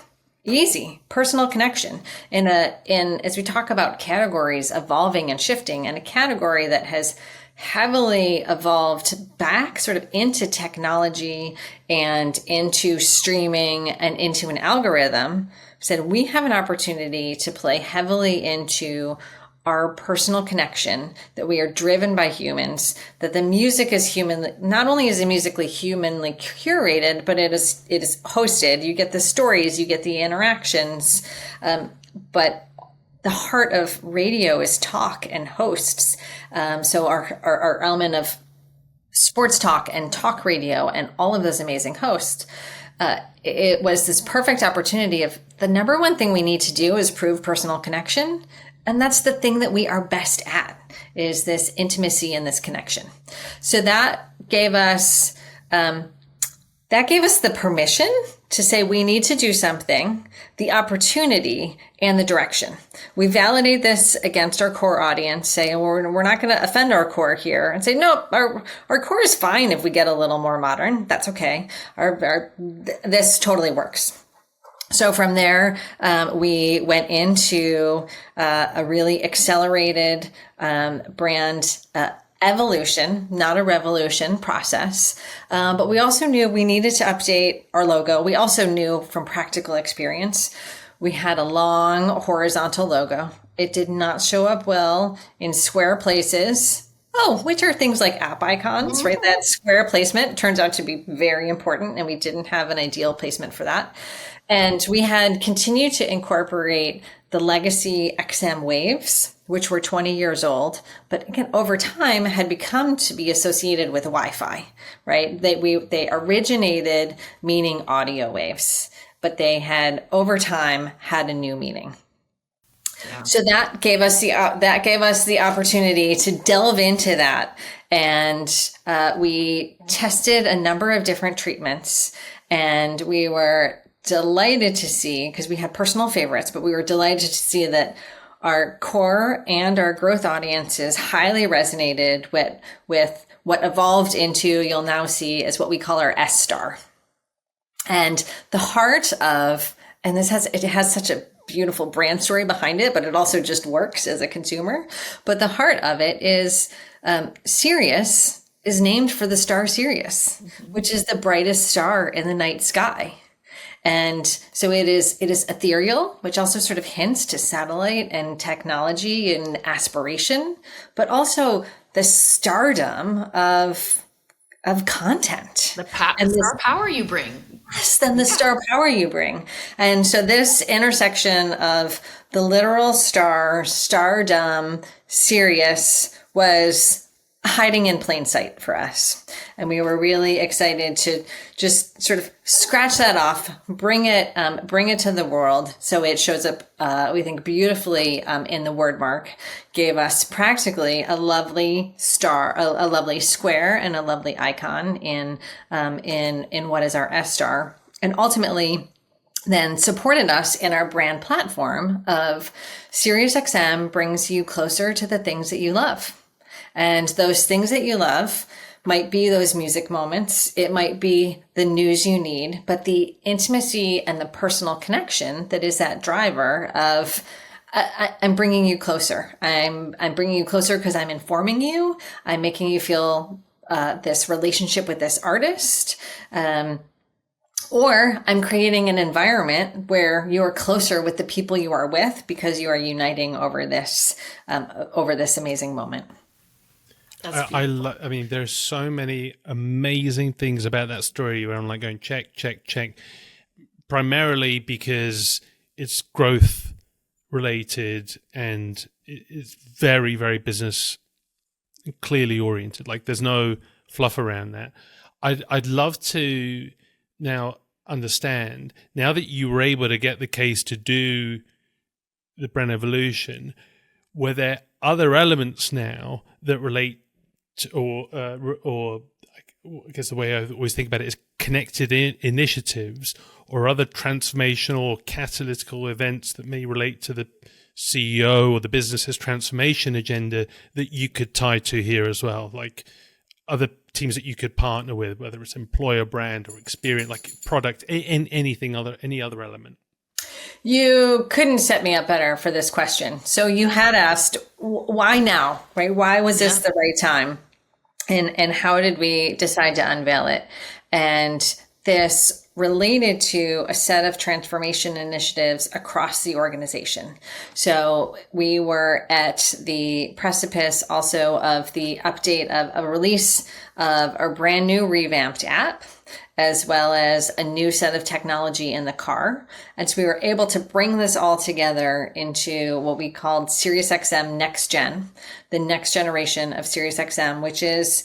easy, personal connection. As we talk about categories evolving and shifting, and a category that has heavily evolved back sort of into technology and into streaming and into an algorithm, we said we have an opportunity to play heavily into our personal connection, that we are driven by humans, that the music is human. Not only is it musically humanly curated, but it is hosted. You get the stories, you get the interactions, but the heart of radio is talk and hosts. So our element of sports talk and talk radio and all of those amazing hosts, it was this perfect opportunity of the number one thing we need to do is prove personal connection. And that's the thing that we are best at, is this intimacy and this connection. So that gave us the permission to say we need to do something, the opportunity and the direction. We validate this against our core audience, say we're not going to offend our core here, and say, no, our core is fine if we get a little more modern. That's okay. This totally works. So from there, we went into a really accelerated brand evolution, not a revolution process. But we also knew we needed to update our logo. We also knew from practical experience, we had a long horizontal logo. It did not show up well in square places. Which are things like app icons, right? That square placement turns out to be very important, and we didn't have an ideal placement for that. And we had continued to incorporate the legacy XM waves, which were 20 years old, but again, over time had become to be associated with Wi-Fi, right? They originated meaning audio waves, but they had over time had a new meaning. Yeah. So that gave us the opportunity to delve into that, and we tested a number of different treatments, and we were delighted to see, because we had personal favorites, but we were delighted to see that our core and our growth audiences highly resonated with what evolved into, you'll now see, as what we call our S star. And the heart of, and it has such a beautiful brand story behind it, but it also just works as a consumer. But the heart of it is Sirius is named for the star Sirius, which is the brightest star in the night sky. And so it is ethereal, which also sort of hints to satellite and technology and aspiration, but also the stardom of content. The star power you bring. Less than the star power you bring. And so this intersection of the literal stardom, serious, was hiding in plain sight for us. And we were really excited to just sort of scratch that off, bring it to the world. So it shows up, we think, beautifully in the word mark, gave us practically a lovely star, a lovely square and a lovely icon in what is our S star. And ultimately then supported us in our brand platform of SiriusXM brings you closer to the things that you love. And those things that you love might be those music moments. It might be the news you need, but the intimacy and the personal connection that is that driver of I'm bringing you closer. I'm bringing you closer because I'm informing you. I'm making you feel this relationship with this artist. Or I'm creating an environment where you are closer with the people you are with because you are uniting over this amazing moment. I mean, there's so many amazing things about that story where I'm like going, check, check, check, primarily because it's growth related and it's very, very business clearly oriented. Like there's no fluff around that. I'd love to now understand, now that you were able to get the case to do the brand evolution, were there other elements now that relate to, or I guess the way I always think about it is connected initiatives or other transformational catalytical events that may relate to the CEO or the business's transformation agenda that you could tie to here as well, like other teams that you could partner with, whether it's employer brand or experience, like product, in any other element. You couldn't set me up better for this question. So you had asked, why now, right? Why was this the right time? And how did we decide to unveil it? And this related to a set of transformation initiatives across the organization. So we were at the precipice also of the update of a release of a brand new revamped app, as well as a new set of technology in the car. And so we were able to bring this all together into what we called SiriusXM Next Gen, the next generation of SiriusXM, which is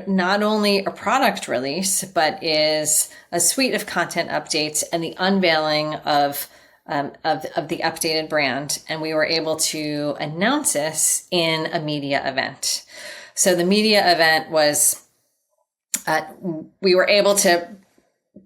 not only a product release, but is a suite of content updates and the unveiling of the updated brand. And we were able to announce this in a media event. So the media event was, we were able to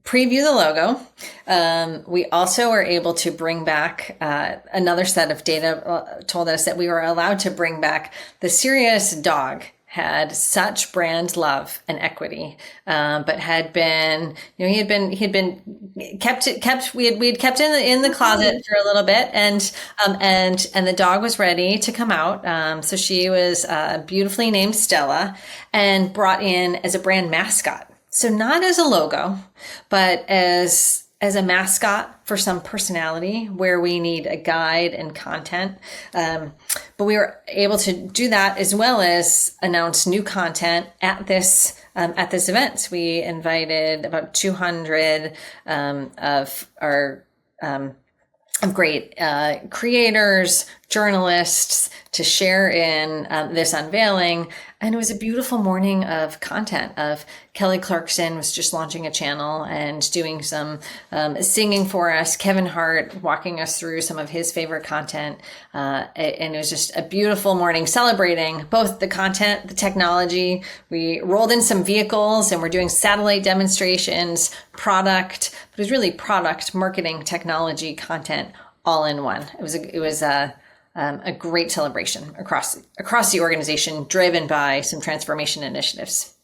preview the logo. We also were able to bring back another set of data told us that we were allowed to bring back the Sirius dog. Had such brand love and equity, but had been, we had kept in the closet for a little bit, and the dog was ready to come out. So she was beautifully named Stella and brought in as a brand mascot. So not as a logo, but as a mascot for some personality where we need a guide and content. But we were able to do that as well as announce new content at this event. We invited about 200 of our great creators, journalists to share in this unveiling. And it was a beautiful morning of content. Of Kelly Clarkson was just launching a channel and doing some singing for us. Kevin Hart walking us through some of his favorite content. And it was just a beautiful morning celebrating both the content, the technology. We rolled in some vehicles and we're doing satellite demonstrations, product. But it was really product, marketing, technology, content, all in one. It was a great celebration across the organization, driven by some transformation initiatives.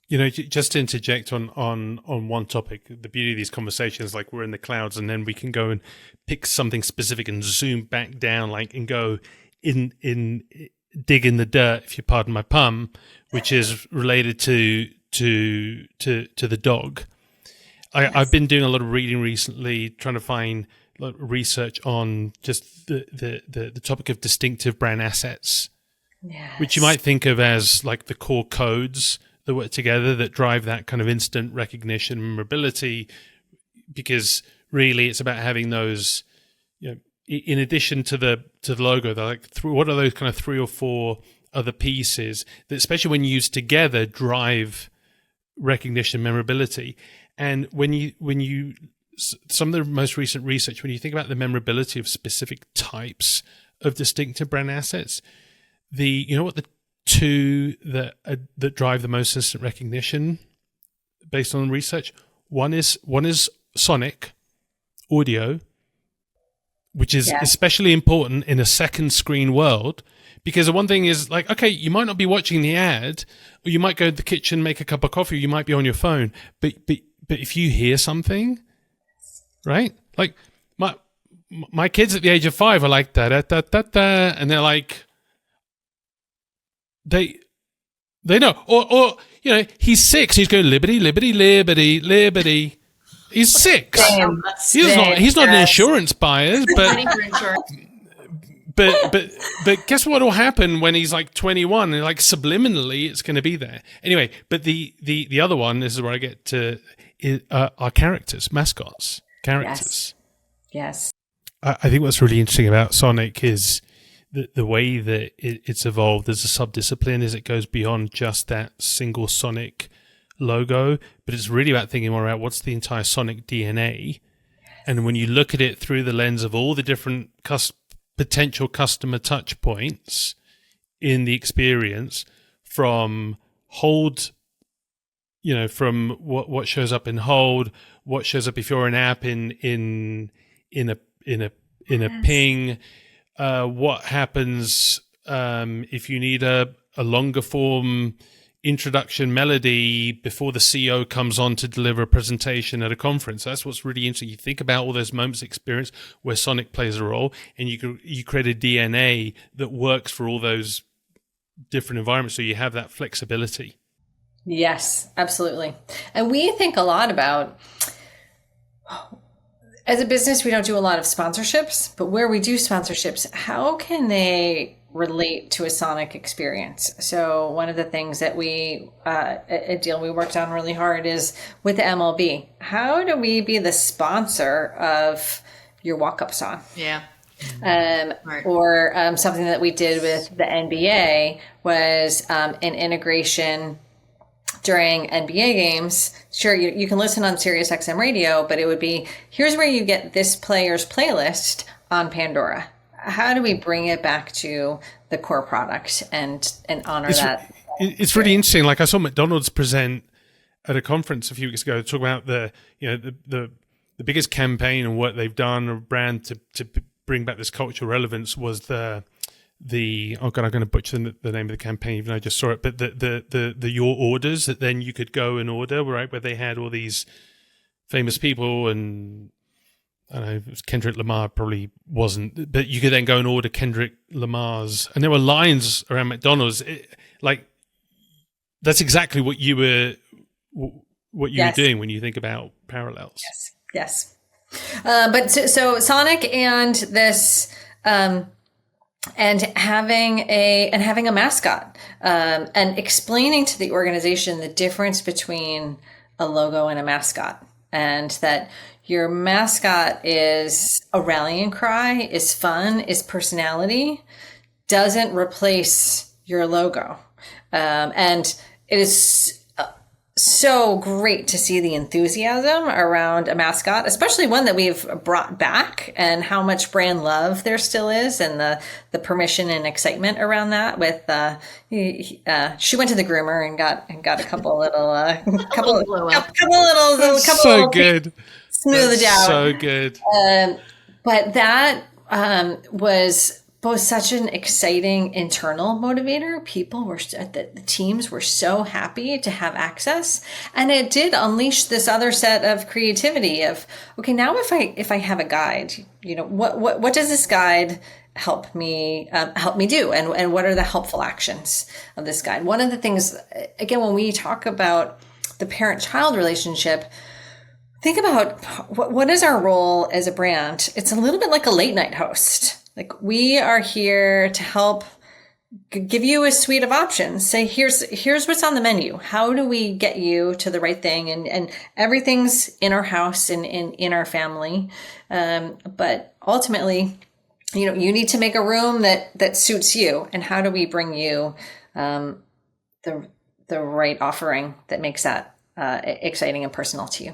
Just to interject on one topic, the beauty of these conversations, like we're in the clouds, and then we can go and pick something specific and zoom back down, like and go in dig in the dirt, if you pardon my pun, which is related to the dog. I've been doing a lot of reading recently, trying to find research on just the topic of distinctive brand assets, which you might think of as like the core codes that work together that drive that kind of instant recognition, memorability, because really it's about having those, in addition to the logo, they're like what are those kind of 3 or 4 other pieces that, especially when used together, drive recognition, memorability. And when you some of the most recent research, when you think about the memorability of specific types of distinctive brand assets, what the 2 that drive the most instant recognition based on research, one is sonic audio, which is especially important in a second screen world, because the one thing is like, okay, you might not be watching the ad, or you might go to the kitchen, make a cup of coffee, or you might be on your phone, but if you hear something, right? Like my kids at the age of 5 are like da da da da da, and they're like, they know, or he's 6, he's going liberty, liberty, liberty, liberty. He's 6. He's not an insurance buyer, but guess what will happen when he's like 21? And like subliminally, it's going to be there anyway. But the other one, this is where I get to, are characters, mascots, characters. Yes. I think what's really interesting about Sonic is the way that it's evolved as a sub-discipline is it goes beyond just that single Sonic logo, but it's really about thinking more about what's the entire Sonic DNA. And when you look at it through the lens of all the different potential customer touch points in the experience, from hold, from what shows up in hold, what shows up if you're an app in a ping, what happens if you need a longer form introduction melody before the CEO comes on to deliver a presentation at a conference. That's what's really interesting. You think about all those moments of experience where Sonic plays a role, and you create a DNA that works for all those different environments, so you have that flexibility. Yes, absolutely. And we think a lot about, as a business, we don't do a lot of sponsorships, but where we do sponsorships, how can they relate to a Sonic experience? So one of the things that a deal we worked on really hard is with the MLB. How do we be the sponsor of your walk-up song? Yeah. Right. Or something that we did with the NBA was an integration during NBA games. Sure, you can listen on SiriusXM Radio, but it would be, here's where you get this player's playlist on Pandora. How do we bring it back to the core product and honor that? It's really interesting. Like I saw McDonald's present at a conference a few weeks ago, talk about the biggest campaign and what they've done, a brand to bring back this cultural relevance was the oh god, I'm going to butcher the name of the campaign even though I just saw it, but the your orders that then you could go and order, right, where they had all these famous people, and I don't know, it was Kendrick Lamar, probably wasn't, but you could then go and order Kendrick Lamar's, and there were lines around McDonald's. That's exactly what you were doing when you think about parallels. Yes. But so Sonic and this, and having a mascot, and explaining to the organization the difference between a logo and a mascot, and that your mascot is a rallying cry, is fun, is personality, doesn't replace your logo. And it is so great to see the enthusiasm around a mascot, especially one that we've brought back, and how much brand love there still is, and the permission and excitement around that. With she went to the groomer and got a couple so good, smooth it out, so good. But that was both such an exciting internal motivator. The teams were so happy to have access, and it did unleash this other set of creativity of, okay, now if I have a guide, what does this guide help me do, and what are the helpful actions of this guide? One of the things, again, when we talk about the parent-child relationship, think about what is our role as a brand. It's a little bit like a late night host. Like, we are here to help give you a suite of options. Say, here's what's on the menu. How do we get you to the right thing? And everything's in our house and in our family. But ultimately, you need to make a room that suits you. And how do we bring you the right offering that makes that exciting and personal to you?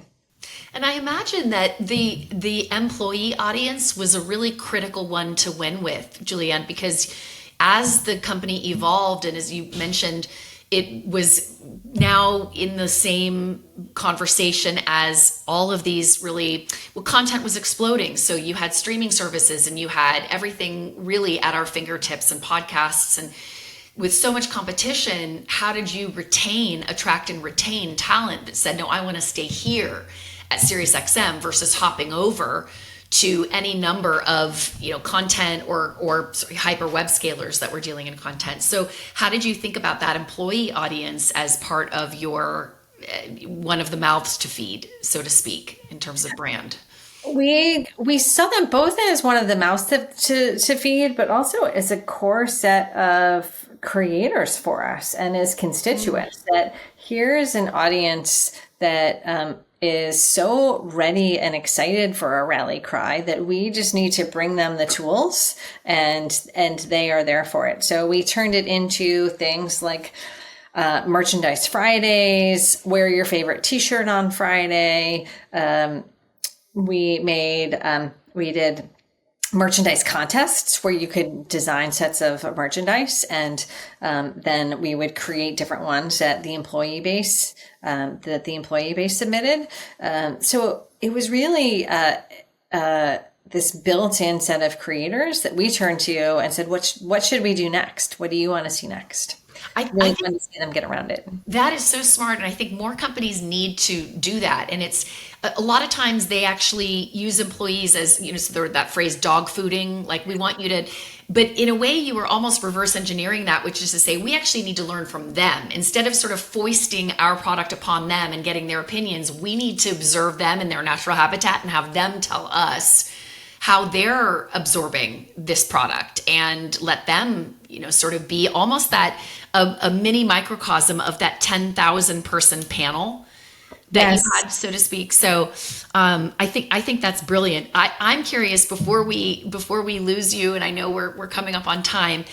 And I imagine that the employee audience was a really critical one to win with, JulieAnne, because as the company evolved, and as you mentioned, it was now in the same conversation as all of these content was exploding. So you had streaming services and you had everything really at our fingertips and podcasts. And with so much competition, how did you attract and retain talent that said, no, I want to stay here at SiriusXM versus hopping over to any number of content or hyper web scalers that were dealing in content? So how did you think about that employee audience as part of your one of the mouths to feed, so to speak, in terms of brand? We saw them both as one of the mouths to feed, but also as a core set of creators for us and as constituents. That here's an audience that is so ready and excited for a rally cry that we just need to bring them the tools and they are there for it. So we turned it into things like Merchandise Fridays, wear your favorite t-shirt on Friday. We did merchandise contests where you could design sets of merchandise, and then we would create different ones that the employee base submitted. So it was really this built-in set of creators that we turned to and said, what should we do next? What do you want to see next? I want to see them get around it. That is so smart. And I think more companies need to do that. And it's a lot of times they actually use employees as, so that phrase dog fooding, like we want you to, but in a way you were almost reverse engineering that, which is to say, we actually need to learn from them. Instead of sort of foisting our product upon them and getting their opinions, we need to observe them in their natural habitat and have them tell us how they're absorbing this product and let them, sort of be almost that a mini microcosm of that 10,000 person panel that you had, so to speak. So I think that's brilliant. I'm curious, before we lose you, and I know we're coming up on time,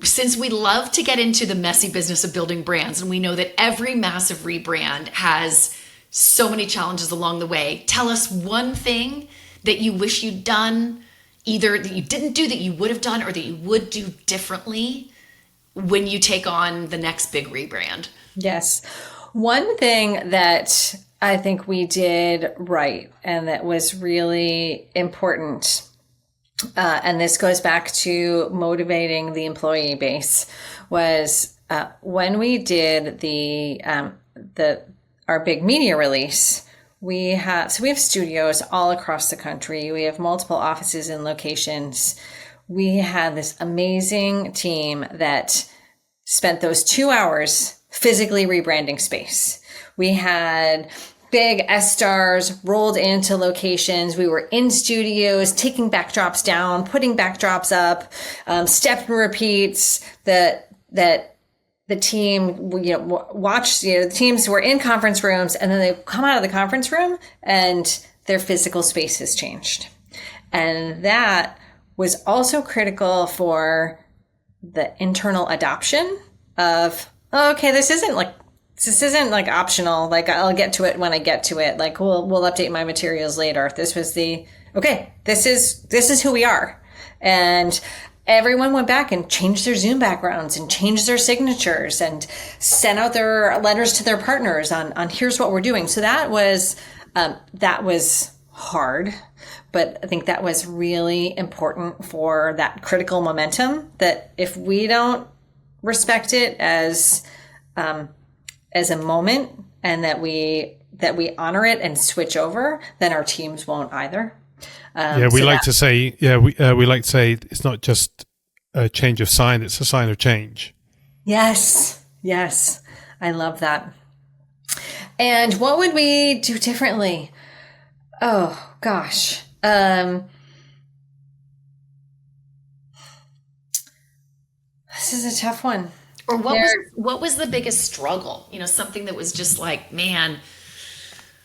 since we love to get into the messy business of building brands, and we know that every massive rebrand has so many challenges along the way, tell us one thing that you wish you'd done, either that you didn't do that you would have done, or that you would do differently when you take on the next big rebrand. Yes. One thing that I think we did right and that was really important, and this goes back to motivating the employee base, was when we did our big media release. We have studios all across the country. We have multiple offices and locations. We had this amazing team that spent those 2 hours physically rebranding space. We had big S-stars rolled into locations. We were in studios, taking backdrops down, putting backdrops up, step and repeats that the team, watched, the teams were in conference rooms, and then they come out of the conference room and their physical space has changed. And that was also critical for the internal adoption of, okay, this isn't like optional. Like, I'll get to it when I get to it. Like, we'll update my materials later. This was this is who we are. And everyone went back and changed their Zoom backgrounds and changed their signatures and sent out their letters to their partners on here's what we're doing. So that was hard, but I think that was really important for that critical momentum, that if we don't respect it as a moment, and that we honor it and switch over, then our teams won't either. We like to say it's not just a change of sign; it's a sign of change. Yes, I love that. And what would we do differently? Oh gosh. This is a tough one. Or what was the biggest struggle? Something that was just like, man,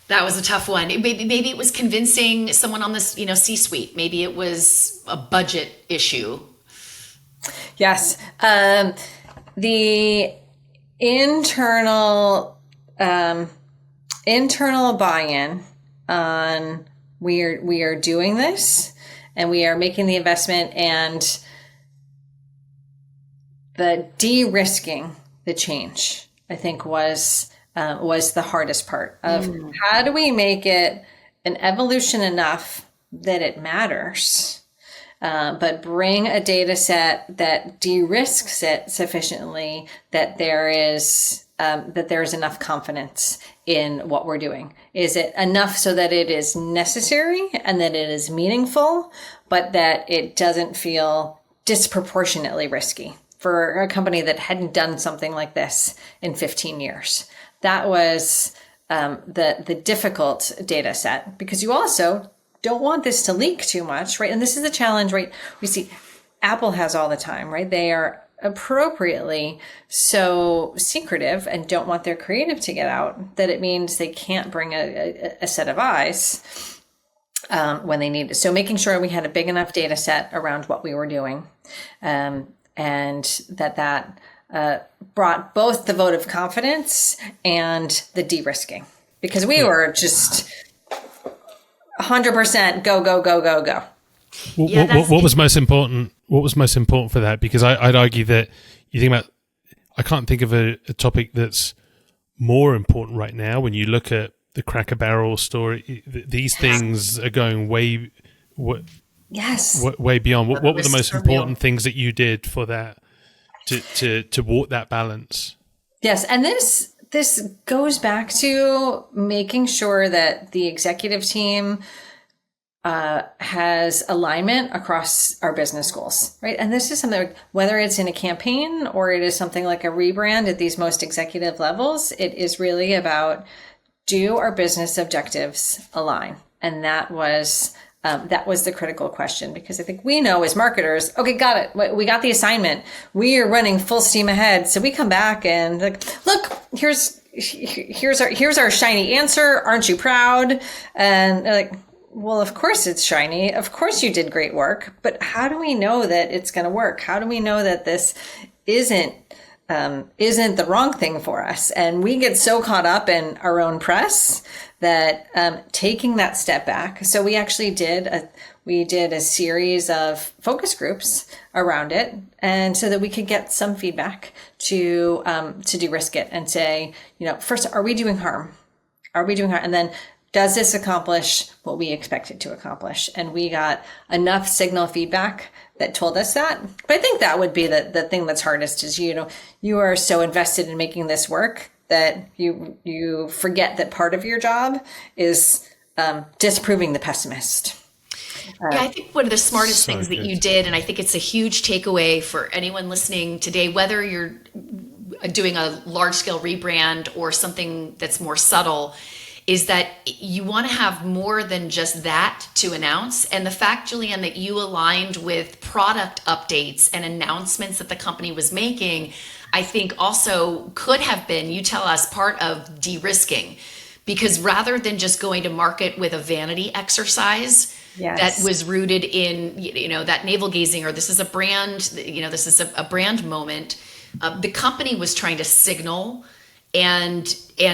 that was a tough one. Maybe it was convincing someone on this, C-suite. Maybe it was a budget issue. Yes. The internal buy-in on we are doing this and we are making the investment, and the de-risking the change, I think, was the hardest part of how do we make it an evolution enough that it matters, but bring a data set that de-risks it sufficiently that there is enough confidence in what we're doing. Is it enough so that it is necessary and that it is meaningful, but that it doesn't feel disproportionately risky for a company that hadn't done something like this in 15 years? That was the difficult data set, because you also don't want this to leak too much, right? And this is the challenge, right? We see Apple has all the time, right? They are appropriately so secretive and don't want their creative to get out that it means they can't bring a set of eyes when they need it. So making sure we had a big enough data set around what we were doing, and that brought both the vote of confidence and the de-risking, because we were just 100% go, go, go, go, go. What was most important? What was most important for that? Because I'd argue that you think about, I can't think of a topic that's more important right now. When you look at the Cracker Barrel story, these things are going way beyond. What were the most important things that you did for that to walk that balance? Yes, and this goes back to making sure that the executive team has alignment across our business goals, right? And this is something, whether it's in a campaign or it is something like a rebrand at these most executive levels, it is really about, do our business objectives align? And that was the critical question, because I think we know as marketers, okay, got it. We got the assignment. We are running full steam ahead. So we come back and like, look, here's our shiny answer. Aren't you proud? And they're like, well, of course it's shiny. Of course you did great work, but how do we know that it's going to work? How do we know that this isn't the wrong thing for us? And we get so caught up in our own press that taking that step back. So we actually did a series of focus groups around it, and so that we could get some feedback to de-risk it and say, first, are we doing harm? Are we doing harm? And then, does this accomplish what we expect it to accomplish? And we got enough signal feedback that told us that. But I think that would be the thing that's hardest is, you are so invested in making this work that you forget that part of your job is disproving the pessimist. I think one of the smartest things that you did, and I think it's a huge takeaway for anyone listening today, whether you're doing a large-scale rebrand or something that's more subtle, is that you want to have more than just that to announce. And the fact, JulieAnne, that you aligned with product updates and announcements that the company was making, I think also could have been, you tell us, part of de-risking. Because rather than just going to market with a vanity exercise that was rooted in, that navel gazing, or this is a brand, this is a brand moment, the company was trying to signal and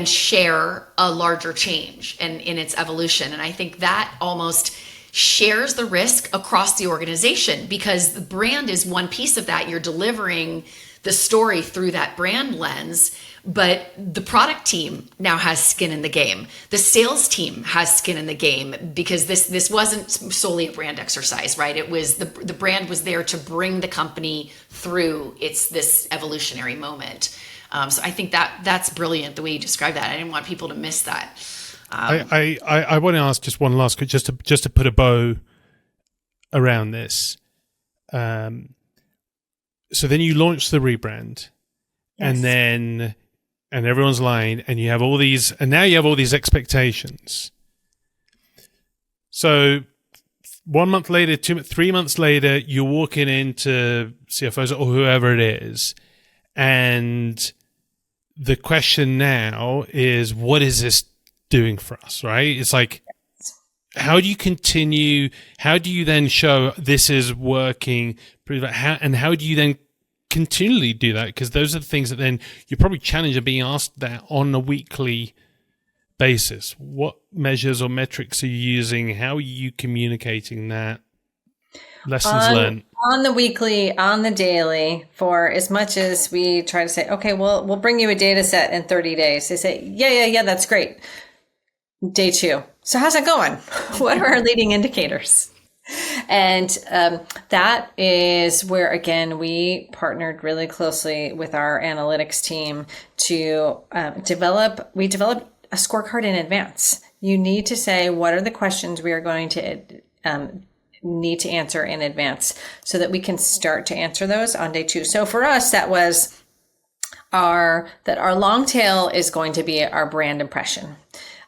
share a larger change and in its evolution. And I think that almost shares the risk across the organization, because the brand is one piece of that. You're delivering the story through that brand lens, but the product team now has skin in the game. The sales team has skin in the game, because this wasn't solely a brand exercise, right? It was the brand was there to bring the company through this evolutionary moment. So I think that's brilliant, the way you described that. I didn't want people to miss that. I want to ask just one last, just to put a bow around this. So then you launch the rebrand, and everyone's lying, and you have all these, and now you have all these expectations. So 1 month later, 3 months later, you're walking into CFOs or whoever it is, and the question now is, what is this doing for us, right? It's like, how do you continue? How do you then show this is working? And how do you then continually do that? Because those are the things that then you're probably challenged and being asked that on a weekly basis. What measures or metrics are you using? How are you communicating that? Lessons learned. On the weekly, on the daily, for as much as we try to say, okay, well, we'll bring you a data set in 30 days. They say, yeah, that's great. Day 2. So how's it going? What are our leading indicators? And that is where, again, we partnered really closely with our analytics team to develop a scorecard in advance. You need to say, what are the questions we are going to need to answer in advance so that we can start to answer those on day 2. So for us, that was our long tail is going to be our brand impression.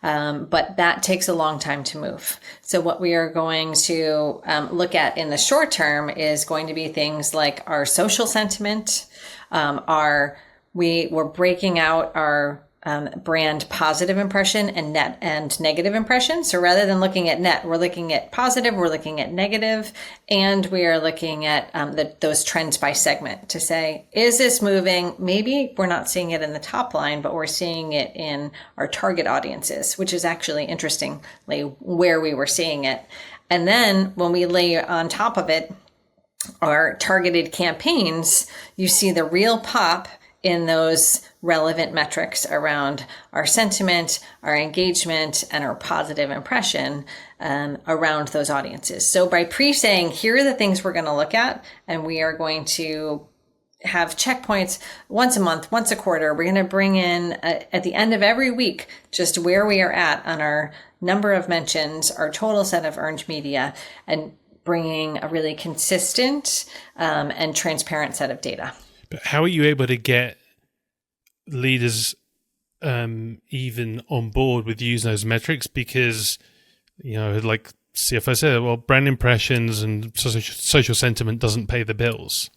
But that takes a long time to move. So what we are going to look at in the short term is going to be things like our social sentiment. We're breaking out our brand positive impression and net and negative impression. So rather than looking at net, we're looking at positive, we're looking at negative, and we are looking at those trends by segment to say, is this moving? Maybe we're not seeing it in the top line, but we're seeing it in our target audiences, which is actually interestingly where we were seeing it. And then when we lay on top of it our targeted campaigns, you see the real pop in those relevant metrics around our sentiment, our engagement, and our positive impression around those audiences. So by pre-saying, here are the things we're going to look at, and we are going to have checkpoints once a month, once a quarter. We're going to bring in at the end of every week, just where we are at on our number of mentions, our total set of earned media, and bringing a really consistent and transparent set of data. But how are you able to get leaders even on board with using those metrics? Because, like CFO said, well, brand impressions and social sentiment doesn't pay the bills.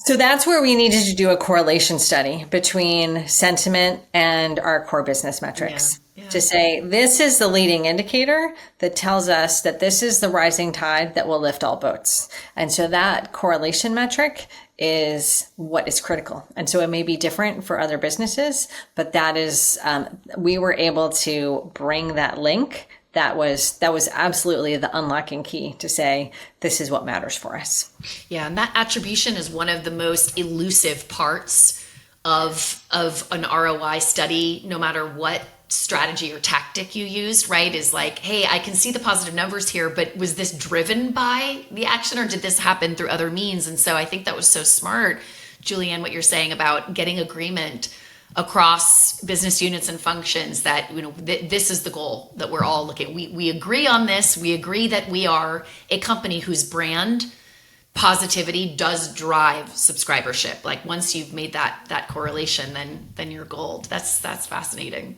So that's where we needed to do a correlation study between sentiment and our core business metrics. To say, this is the leading indicator that tells us that this is the rising tide that will lift all boats. And so that correlation metric is what is critical. And so it may be different for other businesses, but that is, we were able to bring that link. That was absolutely the unlocking key to say, this is what matters for us. Yeah, and that attribution is one of the most elusive parts of an ROI study, no matter what strategy or tactic you used, right? Is like, hey, I can see the positive numbers here, but was this driven by the action or did this happen through other means? And so I think that was so smart, JulieAnne, what you're saying about getting agreement across business units and functions that, this is the goal that we're all looking. We agree on this. We agree that we are a company whose brand positivity does drive subscribership. Like once you've made that correlation, then you're gold. That's fascinating.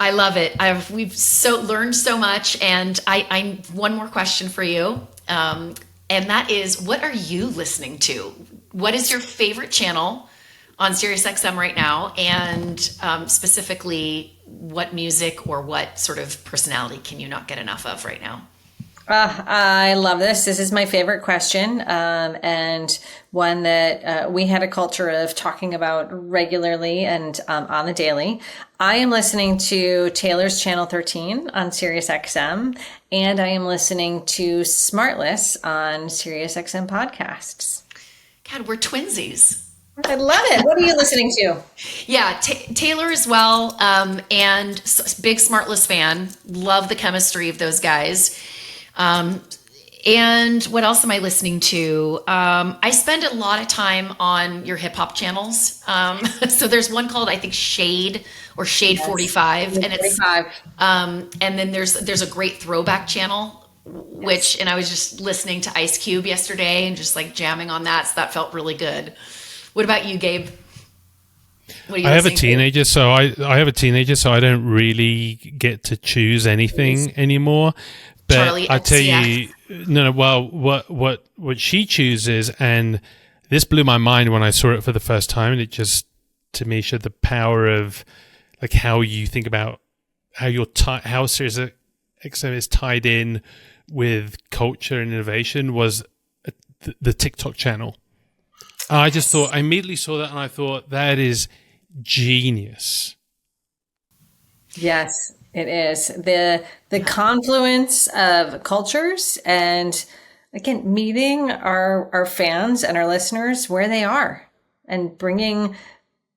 I love it. We've learned so much, and I one more question for you, and that is, what are you listening to? What is your favorite channel on SiriusXM right now, and specifically, what music or what sort of personality can you not get enough of right now? I love this. This is my favorite question, and one that we had a culture of talking about regularly and on the daily. I am listening to Taylor's Channel 13 on SiriusXM, and I am listening to Smartless on SiriusXM podcasts. God, we're twinsies. I love it. What are you listening to? Yeah, Taylor as well, and big Smartless fan. Love the chemistry of those guys. And what else am I listening to? I spend a lot of time on your hip hop channels. So there's one called, I think, Shade or Shade 45, and it's, and then there's a great throwback channel, and I was just listening to Ice Cube yesterday and just like jamming on that. So that felt really good. What about you, Gabe? What are you I have a listening to? teenager, so I have a teenager, so I don't really get to choose anything anymore. But Charlie I tell XCX. you, no, well, what she chooses, and this blew my mind when I saw it for the first time, and it just to me showed the power of like how you think about how how SiriusXM is tied in with culture and innovation was the TikTok channel. I just thought, I immediately saw that and I thought that is genius. Yes, it is. The confluence of cultures and, again, meeting our fans and our listeners where they are and bringing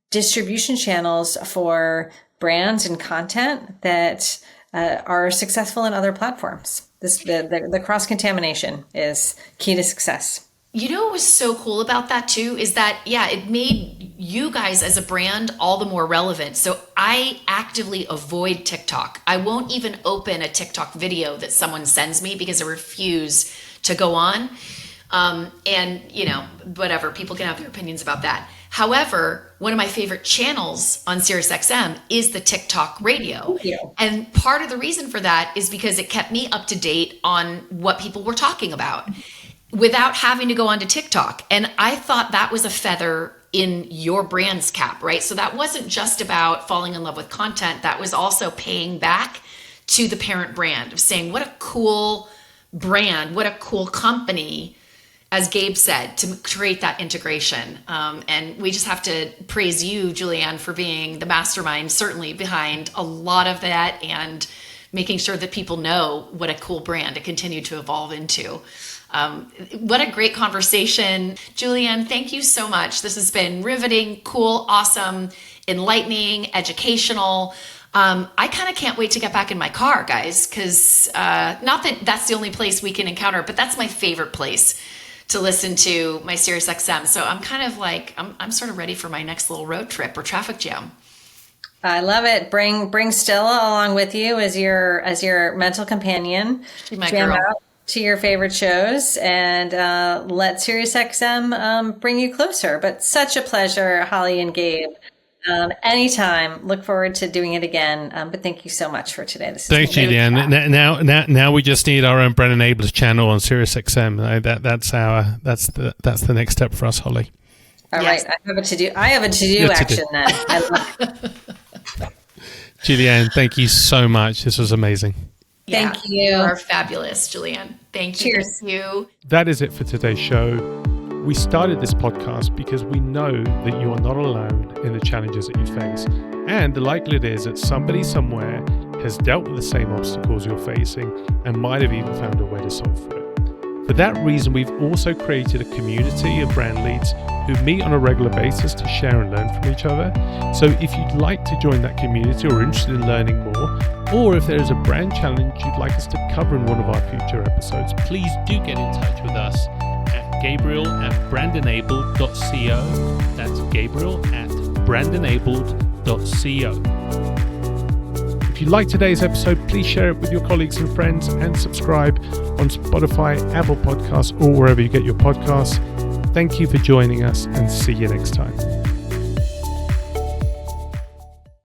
distribution channels for brands and content that are successful in other platforms. The cross-contamination is key to success. You know what was so cool about that too is that, yeah, it made you guys as a brand all the more relevant. So I actively avoid TikTok. I won't even open a TikTok video that someone sends me because I refuse to go on. And, you know, whatever, people can have their opinions about that. However, one of my favorite channels on SiriusXM is the TikTok radio. And part of the reason for that is because it kept me up to date on what people were talking about without having to go onto TikTok. And I thought that was a feather in your brand's cap, right? So that wasn't just about falling in love with content. That was also paying back to the parent brand of saying, what a cool brand, what a cool company, as Gabe said, to create that integration. And we just have to praise you, JulieAnne, for being the mastermind, certainly behind a lot of that and making sure that people know what a cool brand to continue to evolve into. What a great conversation. JulieAnne, thank you so much. This has been riveting, cool, awesome, enlightening, educational. I kind of can't wait to get back in my car, guys, because not that that's the only place we can encounter, but that's my favorite place to listen to my SiriusXM. So I'm kind of like, I'm sort of ready for my next little road trip or traffic jam. I love it. Bring Stella along with you as your mental companion. She's my Jam girl. out to your favorite shows and let SiriusXM bring you closer. But such a pleasure, Holly and Gabe. Anytime. Look forward to doing it again. But thank you so much for today. Thanks, JulieAnne. Now we just need our own brand enablers channel on SiriusXM. That's the next step for us, Holly. All right. I have a to-do action then. JulieAnne, thank you so much. This was amazing. Yeah, Thank you. You are fabulous, JulieAnne. Thank you. Cheers. Thank you. That is it for today's show. We started this podcast because we know that you are not alone in the challenges that you face. And the likelihood is that somebody somewhere has dealt with the same obstacles you're facing and might have even found a way to solve for it. For that reason, we've also created a community of brand leads who meet on a regular basis to share and learn from each other. So if you'd like to join that community or are interested in learning more, or if there is a brand challenge you'd like us to cover in one of our future episodes, please do get in touch with us at gabriel@brandenabled.co. That's gabriel@brandenabled.co. If you like today's episode, please share it with your colleagues and friends and subscribe on Spotify, Apple Podcasts, or wherever you get your podcasts. Thank you for joining us and see you next time.